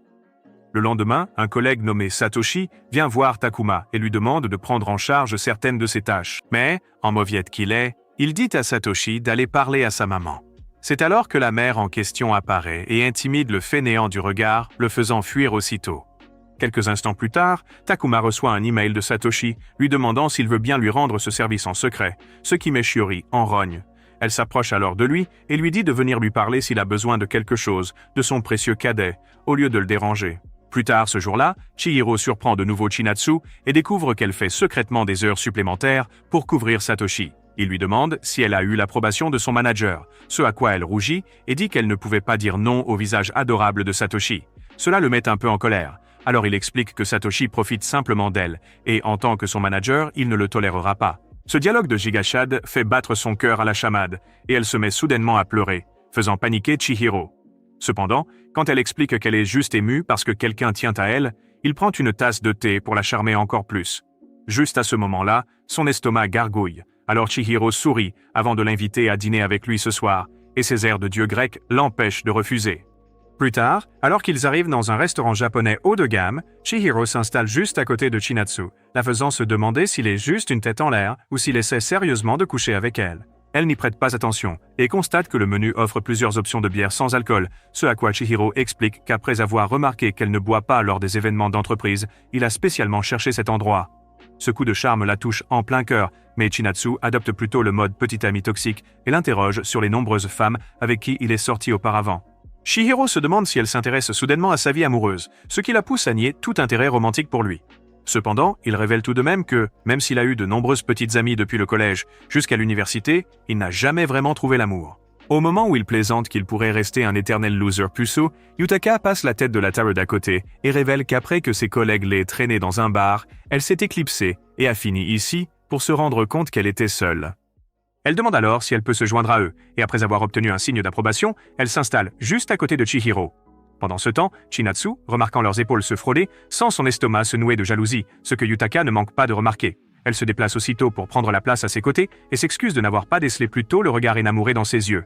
Le lendemain, un collègue nommé Satoshi vient voir Takuma et lui demande de prendre en charge certaines de ses tâches. Mais, en mauviette qu'il est, il dit à Satoshi d'aller parler à sa maman. C'est alors que la mère en question apparaît et intimide le fainéant du regard, le faisant fuir aussitôt. Quelques instants plus tard, Takuma reçoit un email de Satoshi lui demandant s'il veut bien lui rendre ce service en secret, ce qui met Shiori en rogne. Elle s'approche alors de lui et lui dit de venir lui parler s'il a besoin de quelque chose, de son précieux cadet, au lieu de le déranger. Plus tard ce jour-là, Chihiro surprend de nouveau Chinatsu et découvre qu'elle fait secrètement des heures supplémentaires pour couvrir Satoshi. Il lui demande si elle a eu l'approbation de son manager, ce à quoi elle rougit et dit qu'elle ne pouvait pas dire non au visage adorable de Satoshi. Cela le met un peu en colère. Alors il explique que Satoshi profite simplement d'elle, et en tant que son manager, il ne le tolérera pas. Ce dialogue de Gigashad fait battre son cœur à la chamade, et elle se met soudainement à pleurer, faisant paniquer Chihiro. Cependant, quand elle explique qu'elle est juste émue parce que quelqu'un tient à elle, il prend une tasse de thé pour la charmer encore plus. Juste à ce moment-là, son estomac gargouille, alors Chihiro sourit avant de l'inviter à dîner avec lui ce soir, et ses airs de dieu grec l'empêchent de refuser. Plus tard, alors qu'ils arrivent dans un restaurant japonais haut de gamme, Chihiro s'installe juste à côté de Chinatsu, la faisant se demander s'il est juste une tête en l'air ou s'il essaie sérieusement de coucher avec elle. Elle n'y prête pas attention et constate que le menu offre plusieurs options de bière sans alcool, ce à quoi Chihiro explique qu'après avoir remarqué qu'elle ne boit pas lors des événements d'entreprise, il a spécialement cherché cet endroit. Ce coup de charme la touche en plein cœur, mais Chinatsu adopte plutôt le mode petit ami toxique et l'interroge sur les nombreuses femmes avec qui il est sorti auparavant. Chihiro se demande si elle s'intéresse soudainement à sa vie amoureuse, ce qui la pousse à nier tout intérêt romantique pour lui. Cependant, il révèle tout de même que, même s'il a eu de nombreuses petites amies depuis le collège jusqu'à l'université, il n'a jamais vraiment trouvé l'amour. Au moment où il plaisante qu'il pourrait rester un éternel loser puceau, Yutaka passe la tête de la table d'à côté et révèle qu'après que ses collègues l'aient traînée dans un bar, elle s'est éclipsée et a fini ici pour se rendre compte qu'elle était seule. Elle demande alors si elle peut se joindre à eux, et après avoir obtenu un signe d'approbation, elle s'installe juste à côté de Chihiro. Pendant ce temps, Chinatsu, remarquant leurs épaules se frôler, sent son estomac se nouer de jalousie, ce que Yutaka ne manque pas de remarquer. Elle se déplace aussitôt pour prendre la place à ses côtés et s'excuse de n'avoir pas décelé plus tôt le regard enamouré dans ses yeux.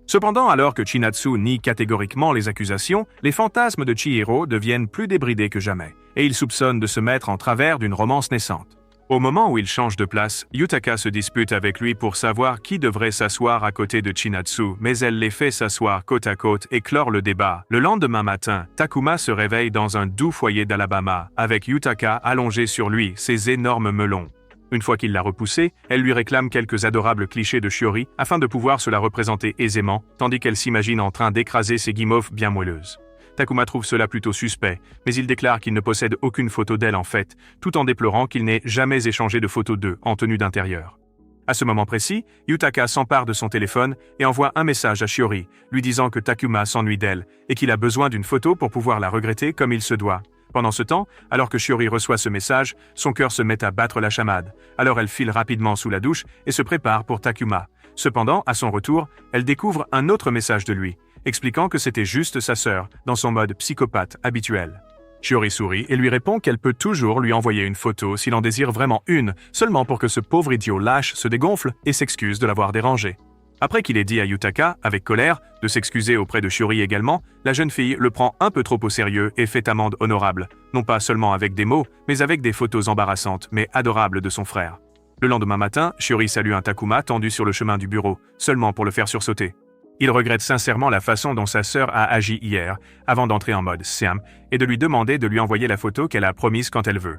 Cependant, alors que Chinatsu nie catégoriquement les accusations, les fantasmes de Chihiro deviennent plus débridés que jamais, et il soupçonne de se mettre en travers d'une romance naissante. Au moment où il change de place, Yutaka se dispute avec lui pour savoir qui devrait s'asseoir à côté de Chinatsu, mais elle les fait s'asseoir côte à côte et clore le débat. Le lendemain matin, Takuma se réveille dans un doux foyer d'Alabama, avec Yutaka allongé sur lui, ses énormes melons. Une fois qu'il l'a repoussée, elle lui réclame quelques adorables clichés de Shiori afin de pouvoir se la représenter aisément, tandis qu'elle s'imagine en train d'écraser ses guimauves bien moelleuses. Takuma trouve cela plutôt suspect, mais il déclare qu'il ne possède aucune photo d'elle en fait, tout en déplorant qu'il n'ait jamais échangé de photos d'eux en tenue d'intérieur. À ce moment précis, Yutaka s'empare de son téléphone et envoie un message à Shiori, lui disant que Takuma s'ennuie d'elle et qu'il a besoin d'une photo pour pouvoir la regretter comme il se doit. Pendant ce temps, alors que Shiori reçoit ce message, son cœur se met à battre la chamade. Alors elle file rapidement sous la douche et se prépare pour Takuma. Cependant, à son retour, elle découvre un autre message de lui, expliquant que c'était juste sa sœur, dans son mode psychopathe habituel. Shiori sourit et lui répond qu'elle peut toujours lui envoyer une photo s'il en désire vraiment une, seulement pour que ce pauvre idiot lâche se dégonfle et s'excuse de l'avoir dérangé. Après qu'il ait dit à Yutaka, avec colère, de s'excuser auprès de Shiori également, la jeune fille le prend un peu trop au sérieux et fait amende honorable, non pas seulement avec des mots, mais avec des photos embarrassantes mais adorables de son frère. Le lendemain matin, Shiori salue un Takuma tendu sur le chemin du bureau, seulement pour le faire sursauter. Il regrette sincèrement la façon dont sa sœur a agi hier, avant d'entrer en mode Siam, et de lui demander de lui envoyer la photo qu'elle a promise quand elle veut.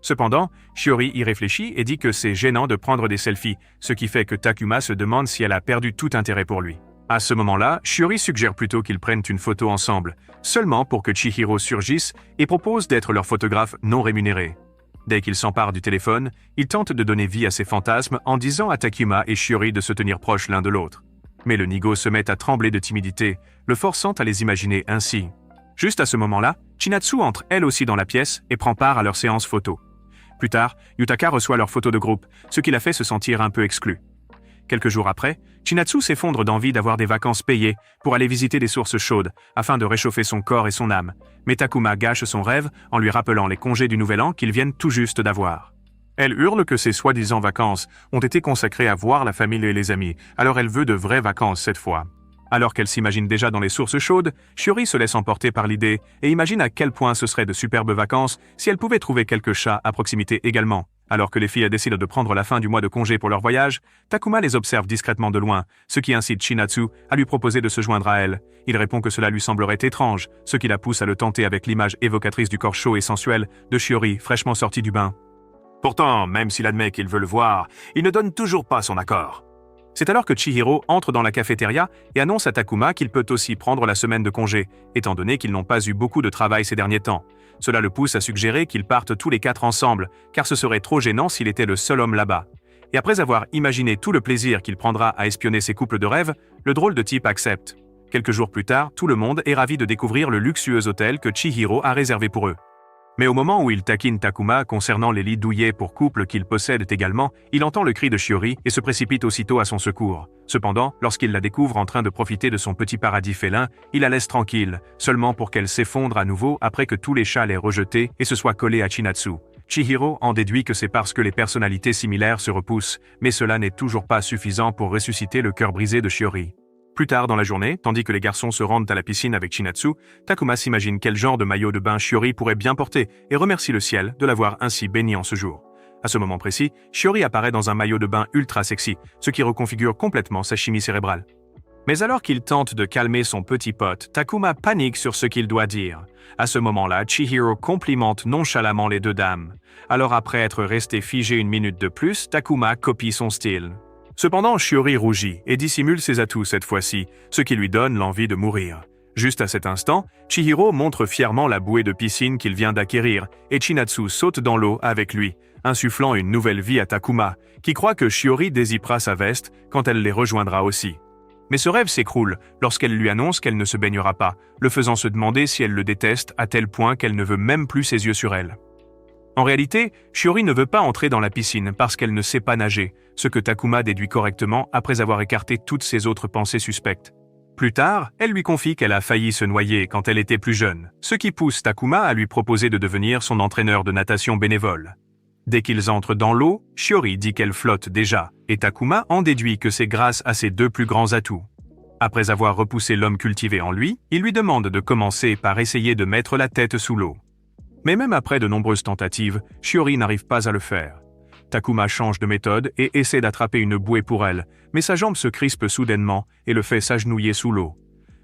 Cependant, Shiori y réfléchit et dit que c'est gênant de prendre des selfies, ce qui fait que Takuma se demande si elle a perdu tout intérêt pour lui. À ce moment-là, Shiori suggère plutôt qu'ils prennent une photo ensemble, seulement pour que Chihiro surgisse et propose d'être leur photographe non rémunéré. Dès qu'il s'empare du téléphone, il tente de donner vie à ses fantasmes en disant à Takuma et Shiori de se tenir proches l'un de l'autre. Mais le nigo se met à trembler de timidité, le forçant à les imaginer ainsi. Juste à ce moment-là, Chinatsu entre elle aussi dans la pièce et prend part à leur séance photo. Plus tard, Yutaka reçoit leur photo de groupe, ce qui la fait se sentir un peu exclue. Quelques jours après, Chinatsu s'effondre d'envie d'avoir des vacances payées pour aller visiter des sources chaudes, afin de réchauffer son corps et son âme. Mais Takuma gâche son rêve en lui rappelant les congés du Nouvel An qu'ils viennent tout juste d'avoir. Elle hurle que ses soi-disant vacances ont été consacrées à voir la famille et les amis, alors elle veut de vraies vacances cette fois. Alors qu'elle s'imagine déjà dans les sources chaudes, Shiori se laisse emporter par l'idée et imagine à quel point ce serait de superbes vacances si elle pouvait trouver quelques chats à proximité également. Alors que les filles décident de prendre la fin du mois de congé pour leur voyage, Takuma les observe discrètement de loin, ce qui incite Chinatsu à lui proposer de se joindre à elle. Il répond que cela lui semblerait étrange, ce qui la pousse à le tenter avec l'image évocatrice du corps chaud et sensuel de Shiori fraîchement sorti du bain. Pourtant, même s'il admet qu'il veut le voir, il ne donne toujours pas son accord. C'est alors que Chihiro entre dans la cafétéria et annonce à Takuma qu'il peut aussi prendre la semaine de congé, étant donné qu'ils n'ont pas eu beaucoup de travail ces derniers temps. Cela le pousse à suggérer qu'ils partent tous les quatre ensemble, car ce serait trop gênant s'il était le seul homme là-bas. Et après avoir imaginé tout le plaisir qu'il prendra à espionner ces couples de rêve, le drôle de type accepte. Quelques jours plus tard, tout le monde est ravi de découvrir le luxueux hôtel que Chihiro a réservé pour eux. Mais au moment où il taquine Takuma concernant les lits douillets pour couple qu'il possède également, il entend le cri de Shiori et se précipite aussitôt à son secours. Cependant, lorsqu'il la découvre en train de profiter de son petit paradis félin, il la laisse tranquille, seulement pour qu'elle s'effondre à nouveau après que tous les chats l'aient rejetée et se soient collés à Chinatsu. Chihiro en déduit que c'est parce que les personnalités similaires se repoussent, mais cela n'est toujours pas suffisant pour ressusciter le cœur brisé de Shiori. Plus tard dans la journée, tandis que les garçons se rendent à la piscine avec Chinatsu, Takuma s'imagine quel genre de maillot de bain Shiori pourrait bien porter et remercie le ciel de l'avoir ainsi béni en ce jour. À ce moment précis, Shiori apparaît dans un maillot de bain ultra sexy, ce qui reconfigure complètement sa chimie cérébrale. Mais alors qu'il tente de calmer son petit pote, Takuma panique sur ce qu'il doit dire. À ce moment-là, Chihiro complimente nonchalamment les deux dames. Alors après être resté figé une minute de plus, Takuma copie son style. Cependant, Shiori rougit et dissimule ses atouts cette fois-ci, ce qui lui donne l'envie de mourir. Juste à cet instant, Chihiro montre fièrement la bouée de piscine qu'il vient d'acquérir et Chinatsu saute dans l'eau avec lui, insufflant une nouvelle vie à Takuma, qui croit que Shiori dézippera sa veste quand elle les rejoindra aussi. Mais ce rêve s'écroule lorsqu'elle lui annonce qu'elle ne se baignera pas, le faisant se demander si elle le déteste à tel point qu'elle ne veut même plus ses yeux sur elle. En réalité, Shiori ne veut pas entrer dans la piscine parce qu'elle ne sait pas nager, ce que Takuma déduit correctement après avoir écarté toutes ses autres pensées suspectes. Plus tard, elle lui confie qu'elle a failli se noyer quand elle était plus jeune, ce qui pousse Takuma à lui proposer de devenir son entraîneur de natation bénévole. Dès qu'ils entrent dans l'eau, Shiori dit qu'elle flotte déjà, et Takuma en déduit que c'est grâce à ses deux plus grands atouts. Après avoir repoussé l'homme cultivé en lui, il lui demande de commencer par essayer de mettre la tête sous l'eau. Mais même après de nombreuses tentatives, Shiori n'arrive pas à le faire. Takuma change de méthode et essaie d'attraper une bouée pour elle, mais sa jambe se crispe soudainement et le fait s'agenouiller sous l'eau.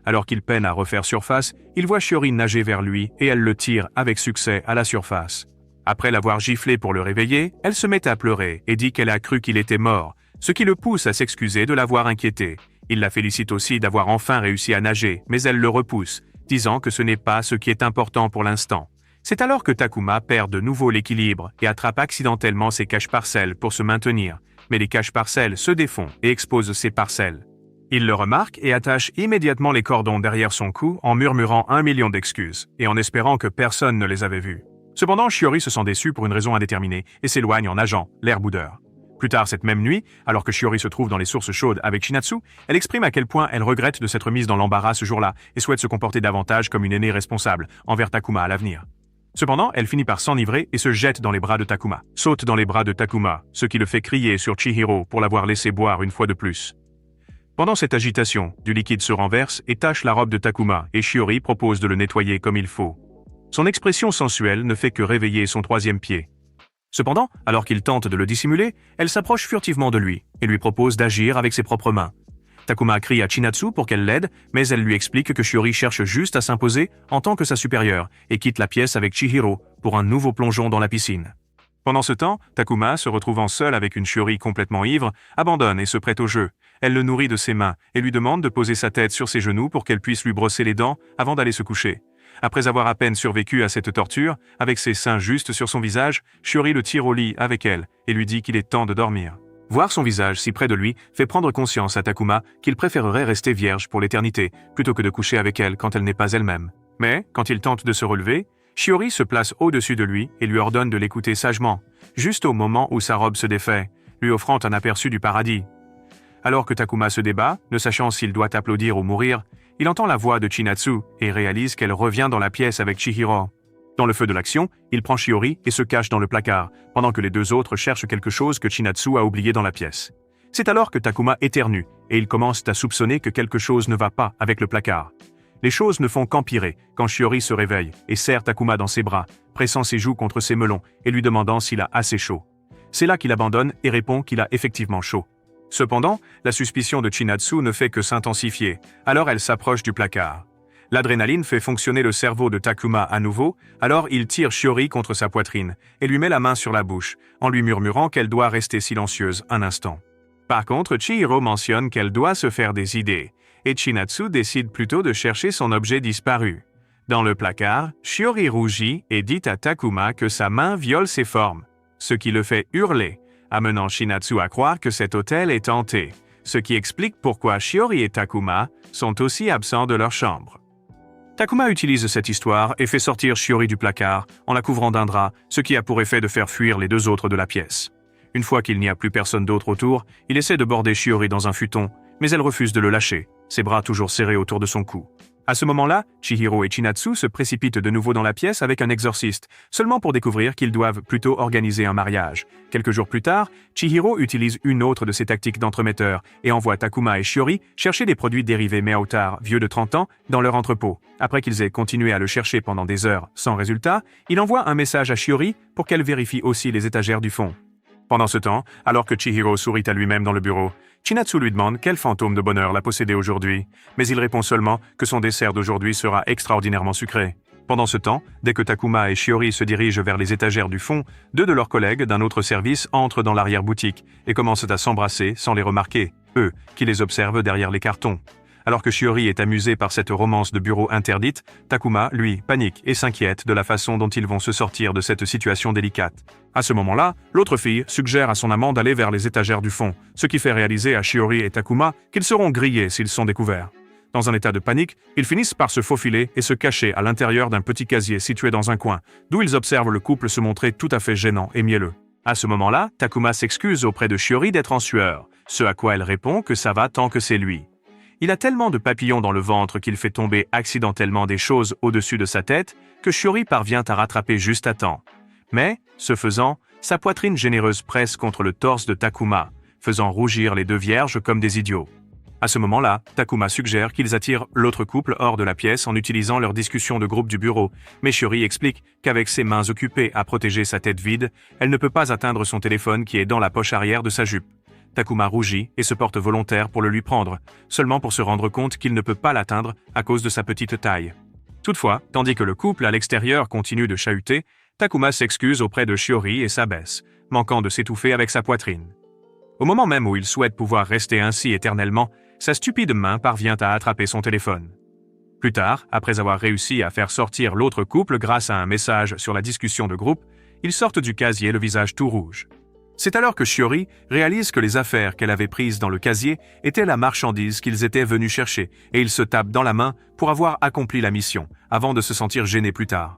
Alors qu'il peine à refaire surface, il voit Shiori nager vers lui et elle le tire avec succès à la surface. Après l'avoir giflé pour le réveiller, elle se met à pleurer et dit qu'elle a cru qu'il était mort, ce qui le pousse à s'excuser de l'avoir inquiété. Il la félicite aussi d'avoir enfin réussi à nager, mais elle le repousse, disant que ce n'est pas ce qui est important pour l'instant. C'est alors que Takuma perd de nouveau l'équilibre et attrape accidentellement ses caches-parcelles pour se maintenir, mais les caches-parcelles se défont et exposent ses parcelles. Il le remarque et attache immédiatement les cordons derrière son cou en murmurant 1 million d'excuses et en espérant que personne ne les avait vus. Cependant, Shiori se sent déçue pour une raison indéterminée et s'éloigne en nageant, l'air boudeur. Plus tard cette même nuit, alors que Shiori se trouve dans les sources chaudes avec Chinatsu, elle exprime à quel point elle regrette de s'être mise dans l'embarras ce jour-là et souhaite se comporter davantage comme une aînée responsable envers Takuma à l'avenir. Cependant, elle finit par s'enivrer et se jette dans les bras de Takuma. Saute dans les bras de Takuma, ce qui le fait crier sur Chihiro pour l'avoir laissé boire une fois de plus. Pendant cette agitation, du liquide se renverse et tache la robe de Takuma et Shiori propose de le nettoyer comme il faut. Son expression sensuelle ne fait que réveiller son troisième pied. Cependant, alors qu'il tente de le dissimuler, elle s'approche furtivement de lui et lui propose d'agir avec ses propres mains. Takuma crie à Chinatsu pour qu'elle l'aide, mais elle lui explique que Shiori cherche juste à s'imposer en tant que sa supérieure et quitte la pièce avec Chihiro pour un nouveau plongeon dans la piscine. Pendant ce temps, Takuma, se retrouvant seule avec une Shiori complètement ivre, abandonne et se prête au jeu. Elle le nourrit de ses mains et lui demande de poser sa tête sur ses genoux pour qu'elle puisse lui brosser les dents avant d'aller se coucher. Après avoir à peine survécu à cette torture, avec ses seins justes sur son visage, Shiori le tire au lit avec elle et lui dit qu'il est temps de dormir. Voir son visage si près de lui fait prendre conscience à Takuma qu'il préférerait rester vierge pour l'éternité plutôt que de coucher avec elle quand elle n'est pas elle-même. Mais, quand il tente de se relever, Shiori se place au-dessus de lui et lui ordonne de l'écouter sagement, juste au moment où sa robe se défait, lui offrant un aperçu du paradis. Alors que Takuma se débat, ne sachant s'il doit applaudir ou mourir, il entend la voix de Chinatsu et réalise qu'elle revient dans la pièce avec Chihiro. Dans le feu de l'action, il prend Shiori et se cache dans le placard, pendant que les deux autres cherchent quelque chose que Chinatsu a oublié dans la pièce. C'est alors que Takuma éternue, et ils commencent à soupçonner que quelque chose ne va pas avec le placard. Les choses ne font qu'empirer quand Shiori se réveille et serre Takuma dans ses bras, pressant ses joues contre ses melons et lui demandant s'il a assez chaud. C'est là qu'il abandonne et répond qu'il a effectivement chaud. Cependant, la suspicion de Chinatsu ne fait que s'intensifier, alors elle s'approche du placard. L'adrénaline fait fonctionner le cerveau de Takuma à nouveau, alors il tire Shiori contre sa poitrine et lui met la main sur la bouche, en lui murmurant qu'elle doit rester silencieuse un instant. Par contre, Chihiro mentionne qu'elle doit se faire des idées, et Chinatsu décide plutôt de chercher son objet disparu. Dans le placard, Shiori rougit et dit à Takuma que sa main viole ses formes, ce qui le fait hurler, amenant Chinatsu à croire que cet hôtel est hanté, ce qui explique pourquoi Shiori et Takuma sont aussi absents de leur chambre. Takuma utilise cette histoire et fait sortir Shiori du placard en la couvrant d'un drap, ce qui a pour effet de faire fuir les deux autres de la pièce. Une fois qu'il n'y a plus personne d'autre autour, il essaie de border Shiori dans un futon, mais elle refuse de le lâcher, ses bras toujours serrés autour de son cou. À ce moment-là, Chihiro et Chinatsu se précipitent de nouveau dans la pièce avec un exorciste, seulement pour découvrir qu'ils doivent plutôt organiser un mariage. Quelques jours plus tard, Chihiro utilise une autre de ses tactiques d'entremetteur et envoie Takuma et Shiori chercher des produits dérivés Meowtar, vieux de 30 ans, dans leur entrepôt. Après qu'ils aient continué à le chercher pendant des heures sans résultat, il envoie un message à Shiori pour qu'elle vérifie aussi les étagères du fond. Pendant ce temps, alors que Chihiro sourit à lui-même dans le bureau, Chinatsu lui demande quel fantôme de bonheur l'a possédé aujourd'hui, mais il répond seulement que son dessert d'aujourd'hui sera extraordinairement sucré. Pendant ce temps, dès que Takuma et Shiori se dirigent vers les étagères du fond, deux de leurs collègues d'un autre service entrent dans l'arrière-boutique et commencent à s'embrasser sans les remarquer, eux, qui les observent derrière les cartons. Alors que Shiori est amusé par cette romance de bureau interdite, Takuma, lui, panique et s'inquiète de la façon dont ils vont se sortir de cette situation délicate. À ce moment-là, l'autre fille suggère à son amant d'aller vers les étagères du fond, ce qui fait réaliser à Shiori et Takuma qu'ils seront grillés s'ils sont découverts. Dans un état de panique, ils finissent par se faufiler et se cacher à l'intérieur d'un petit casier situé dans un coin, d'où ils observent le couple se montrer tout à fait gênant et mielleux. À ce moment-là, Takuma s'excuse auprès de Shiori d'être en sueur, ce à quoi elle répond que ça va tant que c'est lui. Il a tellement de papillons dans le ventre qu'il fait tomber accidentellement des choses au-dessus de sa tête que Shiori parvient à rattraper juste à temps. Mais, ce faisant, sa poitrine généreuse presse contre le torse de Takuma, faisant rougir les deux vierges comme des idiots. À ce moment-là, Takuma suggère qu'ils attirent l'autre couple hors de la pièce en utilisant leur discussion de groupe du bureau, mais Shiori explique qu'avec ses mains occupées à protéger sa tête vide, elle ne peut pas atteindre son téléphone qui est dans la poche arrière de sa jupe. Takuma rougit et se porte volontaire pour le lui prendre, seulement pour se rendre compte qu'il ne peut pas l'atteindre à cause de sa petite taille. Toutefois, tandis que le couple à l'extérieur continue de chahuter, Takuma s'excuse auprès de Shiori et s'abaisse, manquant de s'étouffer avec sa poitrine. Au moment même où il souhaite pouvoir rester ainsi éternellement, sa stupide main parvient à attraper son téléphone. Plus tard, après avoir réussi à faire sortir l'autre couple grâce à un message sur la discussion de groupe, ils sortent du casier le visage tout rouge. C'est alors que Shiori réalise que les affaires qu'elle avait prises dans le casier étaient la marchandise qu'ils étaient venus chercher, et il se tape dans la main pour avoir accompli la mission, avant de se sentir gêné plus tard.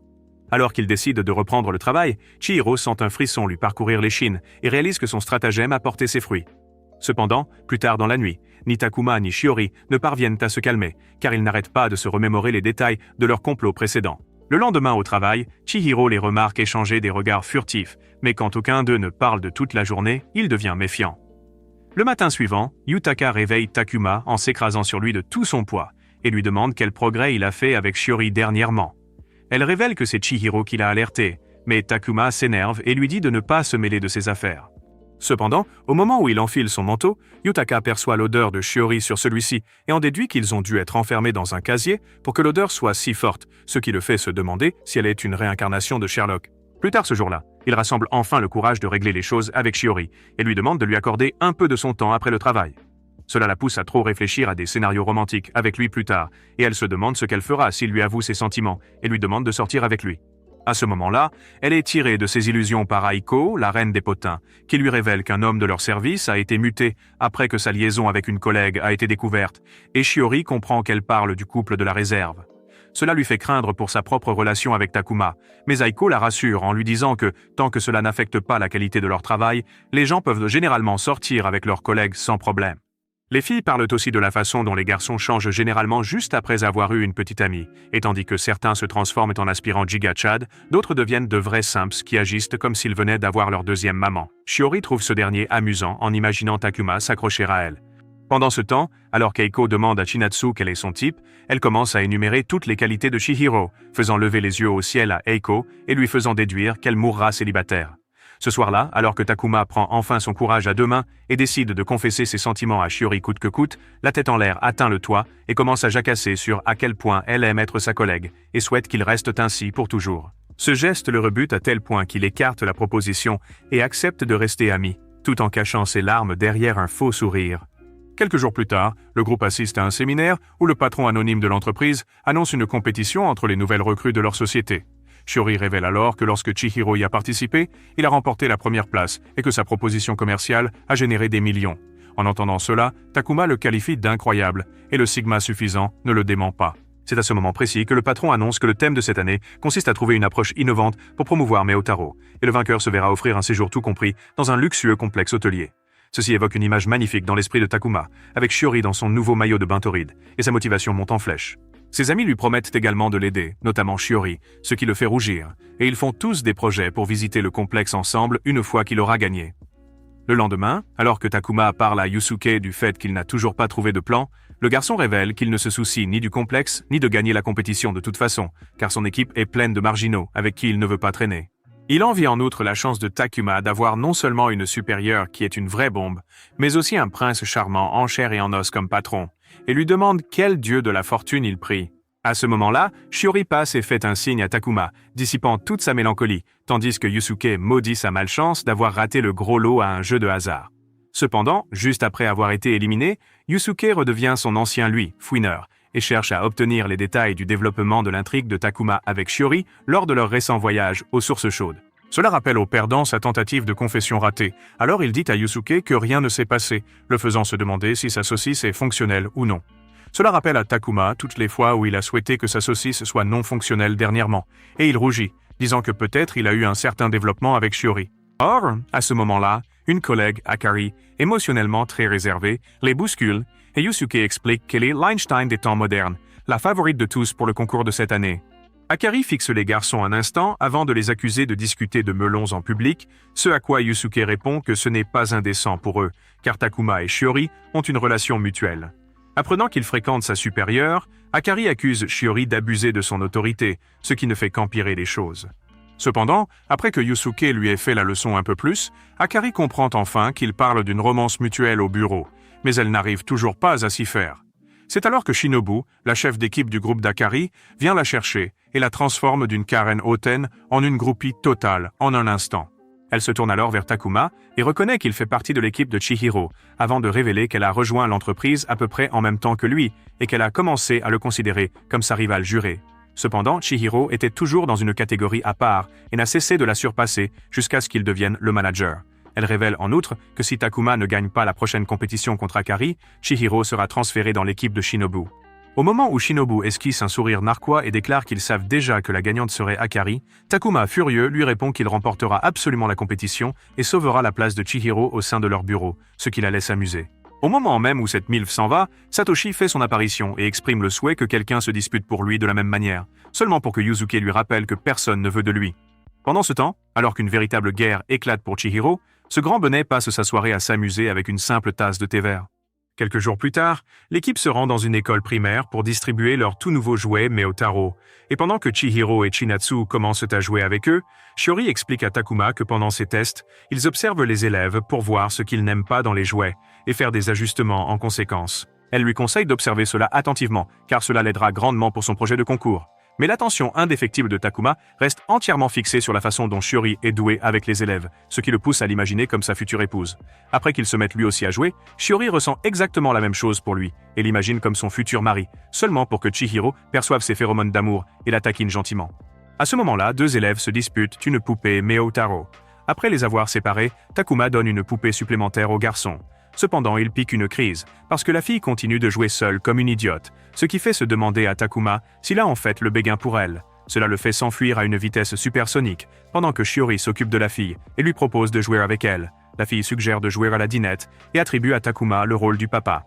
Alors qu'il décide de reprendre le travail, Chihiro sent un frisson lui parcourir l'échine et réalise que son stratagème a porté ses fruits. Cependant, plus tard dans la nuit, ni Takuma ni Shiori ne parviennent à se calmer, car ils n'arrêtent pas de se remémorer les détails de leur complot précédent. Le lendemain au travail, Chihiro les remarque échanger des regards furtifs, mais quand aucun d'eux ne parle de toute la journée, il devient méfiant. Le matin suivant, Yutaka réveille Takuma en s'écrasant sur lui de tout son poids, et lui demande quel progrès il a fait avec Shiori dernièrement. Elle révèle que c'est Chihiro qui l'a alerté, mais Takuma s'énerve et lui dit de ne pas se mêler de ses affaires. Cependant, au moment où il enfile son manteau, Yutaka perçoit l'odeur de Shiori sur celui-ci et en déduit qu'ils ont dû être enfermés dans un casier pour que l'odeur soit si forte, ce qui le fait se demander si elle est une réincarnation de Sherlock. Plus tard ce jour-là, il rassemble enfin le courage de régler les choses avec Shiori et lui demande de lui accorder un peu de son temps après le travail. Cela la pousse à trop réfléchir à des scénarios romantiques avec lui plus tard, et elle se demande ce qu'elle fera s'il lui avoue ses sentiments et lui demande de sortir avec lui. À ce moment-là, elle est tirée de ses illusions par Aiko, la reine des potins, qui lui révèle qu'un homme de leur service a été muté après que sa liaison avec une collègue a été découverte, et Shiori comprend qu'elle parle du couple de la réserve. Cela lui fait craindre pour sa propre relation avec Takuma, mais Aiko la rassure en lui disant que, tant que cela n'affecte pas la qualité de leur travail, les gens peuvent généralement sortir avec leurs collègues sans problème. Les filles parlent aussi de la façon dont les garçons changent généralement juste après avoir eu une petite amie, et tandis que certains se transforment en aspirants Giga Chad, d'autres deviennent de vrais simps qui agissent comme s'ils venaient d'avoir leur deuxième maman. Shiori trouve ce dernier amusant en imaginant Takuma s'accrocher à elle. Pendant ce temps, alors qu'Eiko demande à Chinatsu quel est son type, elle commence à énumérer toutes les qualités de Chihiro, faisant lever les yeux au ciel à Eiko et lui faisant déduire qu'elle mourra célibataire. Ce soir-là, alors que Takuma prend enfin son courage à deux mains et décide de confesser ses sentiments à Shiori coûte que coûte, la tête en l'air atteint le toit et commence à jacasser sur à quel point elle aime être sa collègue et souhaite qu'il reste ainsi pour toujours. Ce geste le rebute à tel point qu'il écarte la proposition et accepte de rester amis, tout en cachant ses larmes derrière un faux sourire. Quelques jours plus tard, le groupe assiste à un séminaire où le patron anonyme de l'entreprise annonce une compétition entre les nouvelles recrues de leur société. Shiori révèle alors que lorsque Chihiro y a participé, il a remporté la première place et que sa proposition commerciale a généré des millions. En entendant cela, Takuma le qualifie d'incroyable et le sigma suffisant ne le dément pas. C'est à ce moment précis que le patron annonce que le thème de cette année consiste à trouver une approche innovante pour promouvoir Meotaro, et le vainqueur se verra offrir un séjour tout compris dans un luxueux complexe hôtelier. Ceci évoque une image magnifique dans l'esprit de Takuma, avec Shiori dans son nouveau maillot de bain torride, et sa motivation monte en flèche. Ses amis lui promettent également de l'aider, notamment Shiori, ce qui le fait rougir, et ils font tous des projets pour visiter le complexe ensemble une fois qu'il aura gagné. Le lendemain, alors que Takuma parle à Yusuke du fait qu'il n'a toujours pas trouvé de plan, le garçon révèle qu'il ne se soucie ni du complexe, ni de gagner la compétition de toute façon, car son équipe est pleine de marginaux avec qui il ne veut pas traîner. Il envie en outre la chance de Takuma d'avoir non seulement une supérieure qui est une vraie bombe, mais aussi un prince charmant en chair et en os comme patron, et lui demande quel dieu de la fortune il prie. À ce moment-là, Shiori passe et fait un signe à Takuma, dissipant toute sa mélancolie, tandis que Yusuke maudit sa malchance d'avoir raté le gros lot à un jeu de hasard. Cependant, juste après avoir été éliminé, Yusuke redevient son ancien lui, fouineur, et cherche à obtenir les détails du développement de l'intrigue de Takuma avec Shiori lors de leur récent voyage aux sources chaudes. Cela rappelle au perdant sa tentative de confession ratée, alors il dit à Yusuke que rien ne s'est passé, le faisant se demander si sa saucisse est fonctionnelle ou non. Cela rappelle à Takuma toutes les fois où il a souhaité que sa saucisse soit non fonctionnelle dernièrement, et il rougit, disant que peut-être il a eu un certain développement avec Shiori. Or, à ce moment-là, une collègue, Akari, émotionnellement très réservée, les bouscule, et Yusuke explique qu'elle est l'Einstein des temps modernes, la favorite de tous pour le concours de cette année. Akari fixe les garçons un instant avant de les accuser de discuter de melons en public, ce à quoi Yusuke répond que ce n'est pas indécent pour eux, car Takuma et Shiori ont une relation mutuelle. Apprenant qu'il fréquente sa supérieure, Akari accuse Shiori d'abuser de son autorité, ce qui ne fait qu'empirer les choses. Cependant, après que Yusuke lui ait fait la leçon un peu plus, Akari comprend enfin qu'il parle d'une romance mutuelle au bureau, mais elle n'arrive toujours pas à s'y faire. C'est alors que Shinobu, la chef d'équipe du groupe d'Akari, vient la chercher et la transforme d'une Karen hautaine en une groupie totale en un instant. Elle se tourne alors vers Takuma et reconnaît qu'il fait partie de l'équipe de Chihiro, avant de révéler qu'elle a rejoint l'entreprise à peu près en même temps que lui et qu'elle a commencé à le considérer comme sa rivale jurée. Cependant, Chihiro était toujours dans une catégorie à part et n'a cessé de la surpasser jusqu'à ce qu'il devienne le manager. Elle révèle en outre que si Takuma ne gagne pas la prochaine compétition contre Akari, Chihiro sera transféré dans l'équipe de Shinobu. Au moment où Shinobu esquisse un sourire narquois et déclare qu'ils savent déjà que la gagnante serait Akari, Takuma, furieux, lui répond qu'il remportera absolument la compétition et sauvera la place de Chihiro au sein de leur bureau, ce qui la laisse amuser. Au moment même où cette MILF s'en va, Satoshi fait son apparition et exprime le souhait que quelqu'un se dispute pour lui de la même manière, seulement pour que Yusuke lui rappelle que personne ne veut de lui. Pendant ce temps, alors qu'une véritable guerre éclate pour Chihiro, ce grand bonnet passe sa soirée à s'amuser avec une simple tasse de thé vert. Quelques jours plus tard, l'équipe se rend dans une école primaire pour distribuer leur tout nouveau jouet Meotaro, et pendant que Chihiro et Chinatsu commencent à jouer avec eux, Shiori explique à Takuma que pendant ces tests, ils observent les élèves pour voir ce qu'ils n'aiment pas dans les jouets et faire des ajustements en conséquence. Elle lui conseille d'observer cela attentivement, car cela l'aidera grandement pour son projet de concours. Mais l'attention indéfectible de Takuma reste entièrement fixée sur la façon dont Shiori est doué avec les élèves, ce qui le pousse à l'imaginer comme sa future épouse. Après qu'il se mette lui aussi à jouer, Shiori ressent exactement la même chose pour lui, et l'imagine comme son futur mari, seulement pour que Chihiro perçoive ses phéromones d'amour et la taquine gentiment. À ce moment-là, deux élèves se disputent une poupée Meotaro. Après les avoir séparés, Takuma donne une poupée supplémentaire au garçon. Cependant, il pique une crise, parce que la fille continue de jouer seule comme une idiote, ce qui fait se demander à Takuma s'il a en fait le béguin pour elle. Cela le fait s'enfuir à une vitesse supersonique, pendant que Shiori s'occupe de la fille et lui propose de jouer avec elle. La fille suggère de jouer à la dinette et attribue à Takuma le rôle du papa.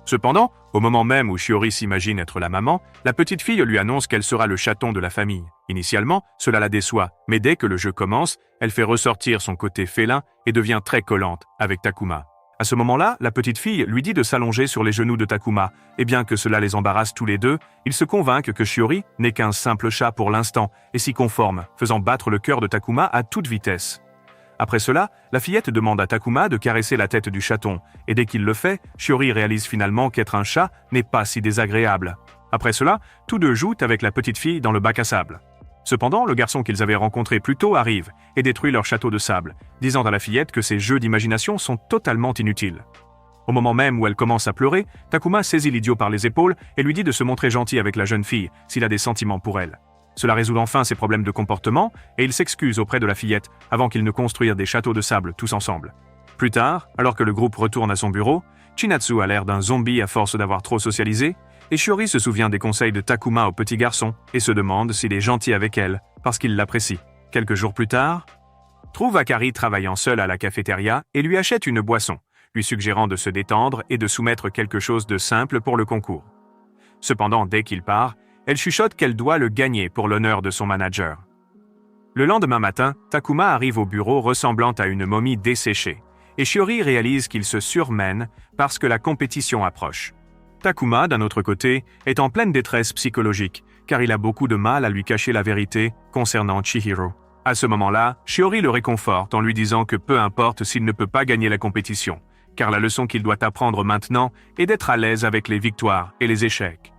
Cependant, au moment même où Shiori s'imagine être la maman, la petite fille lui annonce qu'elle sera le chaton de la famille. Initialement, cela la déçoit, mais dès que le jeu commence, elle fait ressortir son côté félin et devient très collante avec Takuma. À ce moment-là, la petite fille lui dit de s'allonger sur les genoux de Takuma, et bien que cela les embarrasse tous les deux, ils se convainquent que Shiori n'est qu'un simple chat pour l'instant, et s'y conforme, faisant battre le cœur de Takuma à toute vitesse. Après cela, la fillette demande à Takuma de caresser la tête du chaton, et dès qu'il le fait, Shiori réalise finalement qu'être un chat n'est pas si désagréable. Après cela, tous deux jouent avec la petite fille dans le bac à sable. Cependant, le garçon qu'ils avaient rencontré plus tôt arrive et détruit leur château de sable, disant à la fillette que ces jeux d'imagination sont totalement inutiles. Au moment même où elle commence à pleurer, Takuma saisit l'idiot par les épaules et lui dit de se montrer gentil avec la jeune fille s'il a des sentiments pour elle. Cela résout enfin ses problèmes de comportement et il s'excuse auprès de la fillette avant qu'ils ne construisent des châteaux de sable tous ensemble. Plus tard, alors que le groupe retourne à son bureau, Chinatsu a l'air d'un zombie à force d'avoir trop socialisé, et Shiori se souvient des conseils de Takuma au petit garçon et se demande s'il est gentil avec elle, parce qu'il l'apprécie. Quelques jours plus tard, trouve Akari travaillant seule à la cafétéria et lui achète une boisson, lui suggérant de se détendre et de soumettre quelque chose de simple pour le concours. Cependant, dès qu'il part, elle chuchote qu'elle doit le gagner pour l'honneur de son manager. Le lendemain matin, Takuma arrive au bureau ressemblant à une momie desséchée, et Shiori réalise qu'il se surmène parce que la compétition approche. Takuma, d'un autre côté, est en pleine détresse psychologique, car il a beaucoup de mal à lui cacher la vérité concernant Chihiro. À ce moment-là, Shiori le réconforte en lui disant que peu importe s'il ne peut pas gagner la compétition, car la leçon qu'il doit apprendre maintenant est d'être à l'aise avec les victoires et les échecs.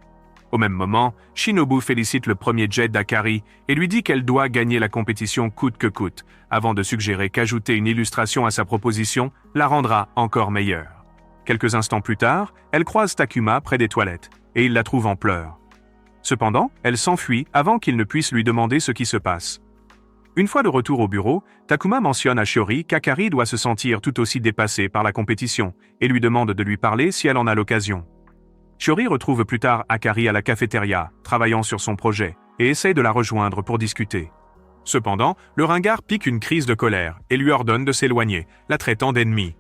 Au même moment, Shinobu félicite le premier jet d'Akari et lui dit qu'elle doit gagner la compétition coûte que coûte, avant de suggérer qu'ajouter une illustration à sa proposition la rendra encore meilleure. Quelques instants plus tard, elle croise Takuma près des toilettes, et il la trouve en pleurs. Cependant, elle s'enfuit avant qu'il ne puisse lui demander ce qui se passe. Une fois de retour au bureau, Takuma mentionne à Shiori qu'Akari doit se sentir tout aussi dépassée par la compétition, et lui demande de lui parler si elle en a l'occasion. Shiori retrouve plus tard Akari à la cafétéria, travaillant sur son projet, et essaie de la rejoindre pour discuter. Cependant, le ringard pique une crise de colère, et lui ordonne de s'éloigner, la traitant d'ennemie.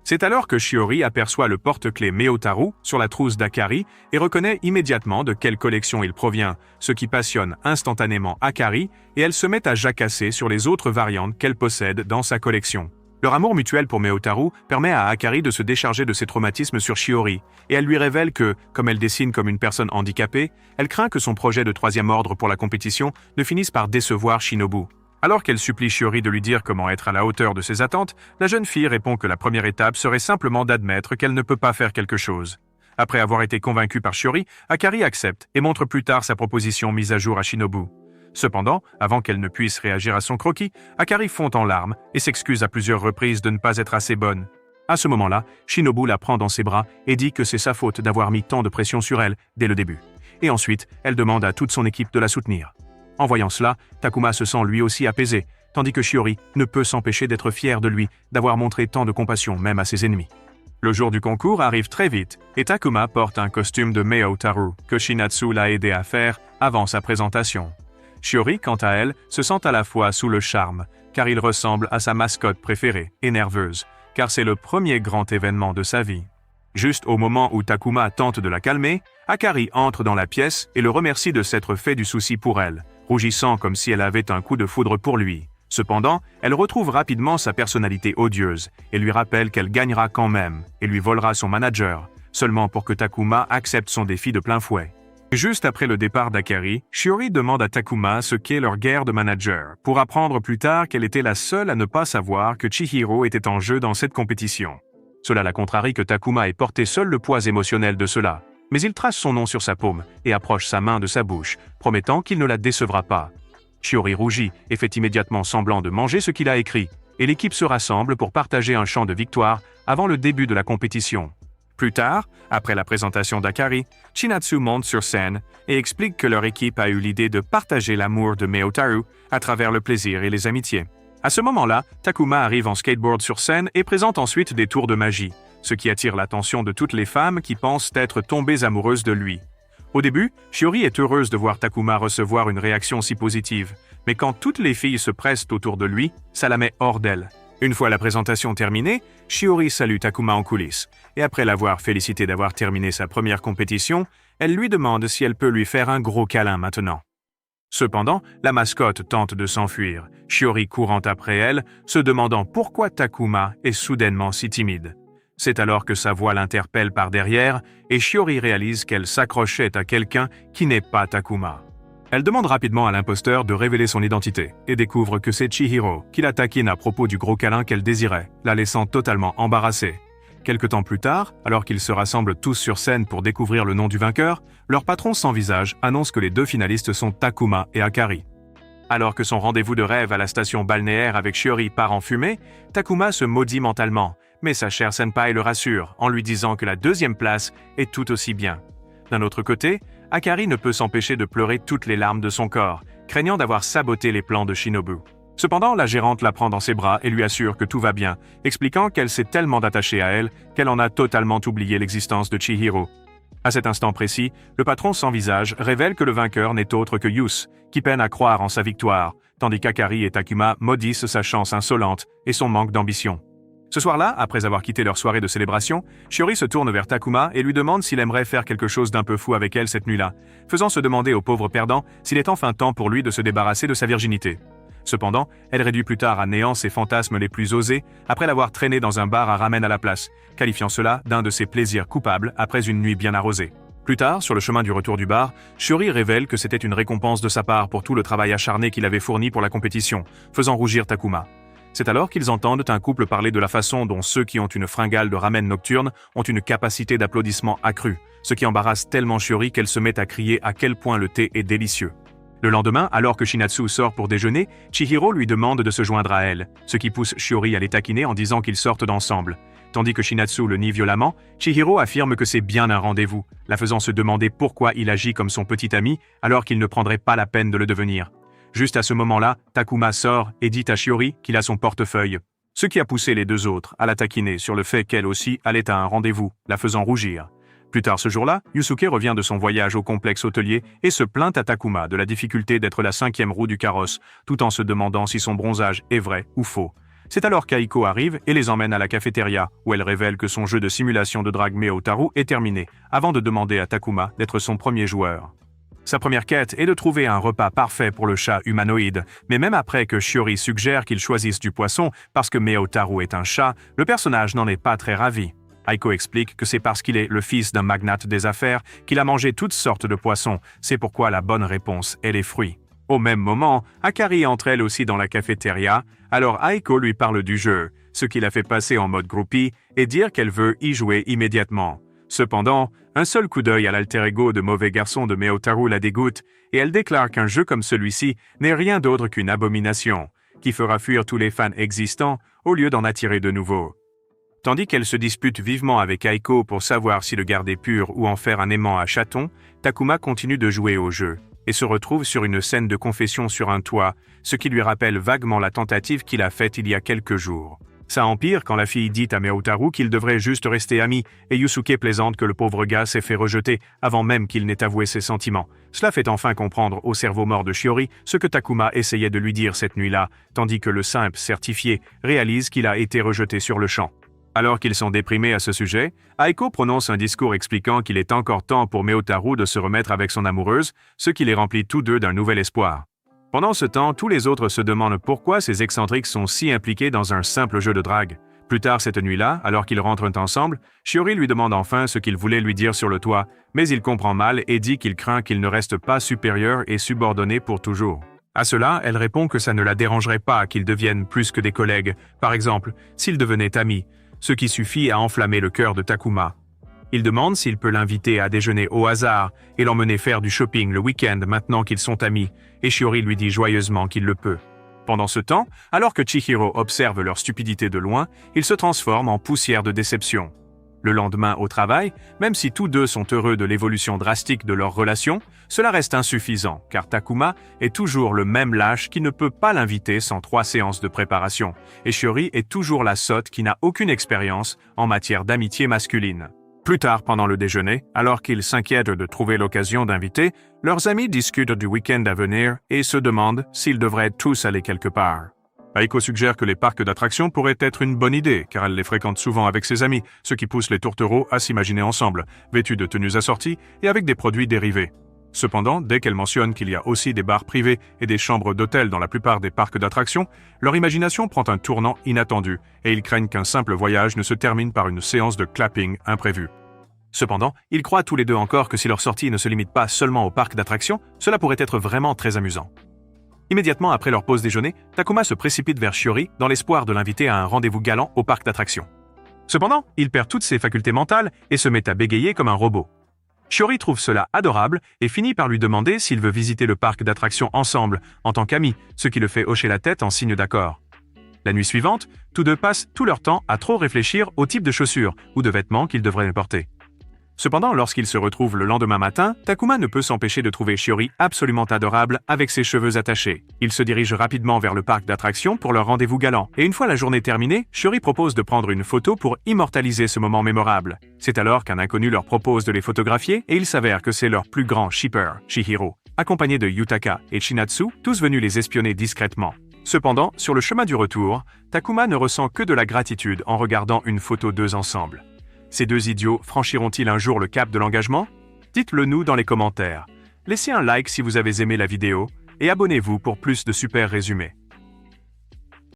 C'est alors que Shiori aperçoit le porte-clés Meotaro sur la trousse d'Akari et reconnaît immédiatement de quelle collection il provient, ce qui passionne instantanément Akari et elle se met à jacasser sur les autres variantes qu'elle possède dans sa collection. Leur amour mutuel pour Meotaro permet à Akari de se décharger de ses traumatismes sur Shiori et elle lui révèle que, comme elle dessine comme une personne handicapée, elle craint que son projet de troisième ordre pour la compétition ne finisse par décevoir Shinobu. Alors qu'elle supplie Shiori de lui dire comment être à la hauteur de ses attentes, la jeune fille répond que la première étape serait simplement d'admettre qu'elle ne peut pas faire quelque chose. Après avoir été convaincue par Shiori, Akari accepte et montre plus tard sa proposition mise à jour à Shinobu. Cependant, avant qu'elle ne puisse réagir à son croquis, Akari fond en larmes et s'excuse à plusieurs reprises de ne pas être assez bonne. À ce moment-là, Shinobu la prend dans ses bras et dit que c'est sa faute d'avoir mis tant de pression sur elle dès le début. Et ensuite, elle demande à toute son équipe de la soutenir. En voyant cela, Takuma se sent lui aussi apaisé, tandis que Shiori ne peut s'empêcher d'être fier de lui, d'avoir montré tant de compassion même à ses ennemis. Le jour du concours arrive très vite, et Takuma porte un costume de Meo Taru que Shinatsu l'a aidé à faire avant sa présentation. Shiori, quant à elle, se sent à la fois sous le charme, car il ressemble à sa mascotte préférée, et nerveuse, car c'est le premier grand événement de sa vie. Juste au moment où Takuma tente de la calmer, Akari entre dans la pièce et le remercie de s'être fait du souci pour elle, rougissant comme si elle avait un coup de foudre pour lui. Cependant, elle retrouve rapidement sa personnalité odieuse et lui rappelle qu'elle gagnera quand même et lui volera son manager, seulement pour que Takuma accepte son défi de plein fouet. Juste après le départ d'Akari, Shiori demande à Takuma ce qu'est leur guerre de manager, pour apprendre plus tard qu'elle était la seule à ne pas savoir que Chihiro était en jeu dans cette compétition. Cela la contrarie que Takuma ait porté seul le poids émotionnel de cela, mais il trace son nom sur sa paume et approche sa main de sa bouche, promettant qu'il ne la décevra pas. Shiori rougit et fait immédiatement semblant de manger ce qu'il a écrit, et l'équipe se rassemble pour partager un chant de victoire avant le début de la compétition. Plus tard, après la présentation d'Akari, Shinatsu monte sur scène et explique que leur équipe a eu l'idée de partager l'amour de Meo Taru à travers le plaisir et les amitiés. À ce moment-là, Takuma arrive en skateboard sur scène et présente ensuite des tours de magie, ce qui attire l'attention de toutes les femmes qui pensent être tombées amoureuses de lui. Au début, Shiori est heureuse de voir Takuma recevoir une réaction si positive, mais quand toutes les filles se pressent autour de lui, ça la met hors d'elle. Une fois la présentation terminée, Shiori salue Takuma en coulisses, et après l'avoir félicité d'avoir terminé sa première compétition, elle lui demande si elle peut lui faire un gros câlin maintenant. Cependant, la mascotte tente de s'enfuir, Shiori courant après elle, se demandant pourquoi Takuma est soudainement si timide. C'est alors que sa voix l'interpelle par derrière, et Shiori réalise qu'elle s'accrochait à quelqu'un qui n'est pas Takuma. Elle demande rapidement à l'imposteur de révéler son identité, et découvre que c'est Chihiro, qui la taquine à propos du gros câlin qu'elle désirait, la laissant totalement embarrassée. Quelque temps plus tard, alors qu'ils se rassemblent tous sur scène pour découvrir le nom du vainqueur, leur patron sans visage annonce que les deux finalistes sont Takuma et Akari. Alors que son rendez-vous de rêve à la station balnéaire avec Shiori part en fumée, Takuma se maudit mentalement, mais sa chère senpai le rassure en lui disant que la deuxième place est tout aussi bien. D'un autre côté, Akari ne peut s'empêcher de pleurer toutes les larmes de son corps, craignant d'avoir saboté les plans de Shinobu. Cependant, la gérante la prend dans ses bras et lui assure que tout va bien, expliquant qu'elle s'est tellement attachée à elle qu'elle en a totalement oublié l'existence de Chihiro. À cet instant précis, le patron sans visage révèle que le vainqueur n'est autre que Yus, qui peine à croire en sa victoire, tandis qu'Akari et Takuma maudissent sa chance insolente et son manque d'ambition. Ce soir-là, après avoir quitté leur soirée de célébration, Shiori se tourne vers Takuma et lui demande s'il aimerait faire quelque chose d'un peu fou avec elle cette nuit-là, faisant se demander au pauvre perdant s'il est enfin temps pour lui de se débarrasser de sa virginité. Cependant, elle réduit plus tard à néant ses fantasmes les plus osés après l'avoir traîné dans un bar à ramen à la place, qualifiant cela d'un de ses plaisirs coupables après une nuit bien arrosée. Plus tard, sur le chemin du retour du bar, Shiori révèle que c'était une récompense de sa part pour tout le travail acharné qu'il avait fourni pour la compétition, faisant rougir Takuma. C'est alors qu'ils entendent un couple parler de la façon dont ceux qui ont une fringale de ramen nocturne ont une capacité d'applaudissement accrue, ce qui embarrasse tellement Shiori qu'elle se met à crier à quel point le thé est délicieux. Le lendemain, alors que Shinatsu sort pour déjeuner, Chihiro lui demande de se joindre à elle, ce qui pousse Shiori à les taquiner en disant qu'ils sortent ensemble. Tandis que Shinatsu le nie violemment, Chihiro affirme que c'est bien un rendez-vous, la faisant se demander pourquoi il agit comme son petit ami alors qu'il ne prendrait pas la peine de le devenir. Juste à ce moment-là, Takuma sort et dit à Shiori qu'il a son portefeuille, ce qui a poussé les deux autres à la taquiner sur le fait qu'elle aussi allait à un rendez-vous, la faisant rougir. Plus tard ce jour-là, Yusuke revient de son voyage au complexe hôtelier et se plaint à Takuma de la difficulté d'être la cinquième roue du carrosse, tout en se demandant si son bronzage est vrai ou faux. C'est alors qu'Aiko arrive et les emmène à la cafétéria, où elle révèle que son jeu de simulation de drague Meo Taru est terminé, avant de demander à Takuma d'être son premier joueur. Sa première quête est de trouver un repas parfait pour le chat humanoïde, mais même après que Shiori suggère qu'il choisisse du poisson parce que Meo Taru est un chat, le personnage n'en est pas très ravi. Aiko explique que c'est parce qu'il est le fils d'un magnate des affaires qu'il a mangé toutes sortes de poissons, c'est pourquoi la bonne réponse est les fruits. Au même moment, Akari entre elle aussi dans la cafétéria, alors Aiko lui parle du jeu, ce qui la fait passer en mode groupie et dire qu'elle veut y jouer immédiatement. Cependant, un seul coup d'œil à l'alter ego de mauvais garçon de Meo Taru la dégoûte, et elle déclare qu'un jeu comme celui-ci n'est rien d'autre qu'une abomination, qui fera fuir tous les fans existants au lieu d'en attirer de nouveaux. Tandis qu'elle se dispute vivement avec Aiko pour savoir si le garder pur ou en faire un aimant à chaton, Takuma continue de jouer au jeu, et se retrouve sur une scène de confession sur un toit, ce qui lui rappelle vaguement la tentative qu'il a faite il y a quelques jours. Ça empire quand la fille dit à Meotaru qu'il devrait juste rester ami, et Yusuke plaisante que le pauvre gars s'est fait rejeter avant même qu'il n'ait avoué ses sentiments. Cela fait enfin comprendre au cerveau mort de Shiori ce que Takuma essayait de lui dire cette nuit-là, tandis que le simple certifié réalise qu'il a été rejeté sur le champ. Alors qu'ils sont déprimés à ce sujet, Aiko prononce un discours expliquant qu'il est encore temps pour Meotaru de se remettre avec son amoureuse, ce qui les remplit tous deux d'un nouvel espoir. Pendant ce temps, tous les autres se demandent pourquoi ces excentriques sont si impliqués dans un simple jeu de drague. Plus tard cette nuit-là, alors qu'ils rentrent ensemble, Shiori lui demande enfin ce qu'il voulait lui dire sur le toit, mais il comprend mal et dit qu'il craint qu'il ne reste pas supérieur et subordonné pour toujours. À cela, elle répond que ça ne la dérangerait pas qu'ils deviennent plus que des collègues, par exemple, s'ils devenaient amis, ce qui suffit à enflammer le cœur de Takuma. Il demande s'il peut l'inviter à déjeuner au hasard et l'emmener faire du shopping le week-end maintenant qu'ils sont amis, et Shiori lui dit joyeusement qu'il le peut. Pendant ce temps, alors que Chihiro observe leur stupidité de loin, il se transforme en poussière de déception. Le lendemain au travail, même si tous deux sont heureux de l'évolution drastique de leur relation, cela reste insuffisant, car Takuma est toujours le même lâche qui ne peut pas l'inviter sans 3 séances de préparation, et Shiori est toujours la sotte qui n'a aucune expérience en matière d'amitié masculine. Plus tard pendant le déjeuner, alors qu'ils s'inquiètent de trouver l'occasion d'inviter, leurs amis discutent du week-end à venir et se demandent s'ils devraient tous aller quelque part. Aiko suggère que les parcs d'attractions pourraient être une bonne idée, car elle les fréquente souvent avec ses amis, ce qui pousse les tourtereaux à s'imaginer ensemble, vêtus de tenues assorties et avec des produits dérivés. Cependant, dès qu'elle mentionne qu'il y a aussi des bars privés et des chambres d'hôtel dans la plupart des parcs d'attractions, leur imagination prend un tournant inattendu et ils craignent qu'un simple voyage ne se termine par une séance de clapping imprévue. Cependant, ils croient tous les deux encore que si leur sortie ne se limite pas seulement au parc d'attractions, cela pourrait être vraiment très amusant. Immédiatement après leur pause déjeuner, Takuma se précipite vers Shiori dans l'espoir de l'inviter à un rendez-vous galant au parc d'attractions. Cependant, il perd toutes ses facultés mentales et se met à bégayer comme un robot. Shiori trouve cela adorable et finit par lui demander s'il veut visiter le parc d'attractions ensemble, en tant qu'amis, ce qui le fait hocher la tête en signe d'accord. La nuit suivante, tous deux passent tout leur temps à trop réfléchir au type de chaussures ou de vêtements qu'ils devraient porter. Cependant, lorsqu'ils se retrouvent le lendemain matin, Takuma ne peut s'empêcher de trouver Shiori absolument adorable avec ses cheveux attachés. Il se dirige rapidement vers le parc d'attractions pour leur rendez-vous galant. Et une fois la journée terminée, Shiori propose de prendre une photo pour immortaliser ce moment mémorable. C'est alors qu'un inconnu leur propose de les photographier et il s'avère que c'est leur plus grand shipper, Chihiro, accompagné de Yutaka et Chinatsu, tous venus les espionner discrètement. Cependant, sur le chemin du retour, Takuma ne ressent que de la gratitude en regardant une photo d'eux ensemble. Ces deux idiots franchiront-ils un jour le cap de l'engagement? Dites-le nous dans les commentaires. Laissez un like si vous avez aimé la vidéo et abonnez-vous pour plus de super résumés.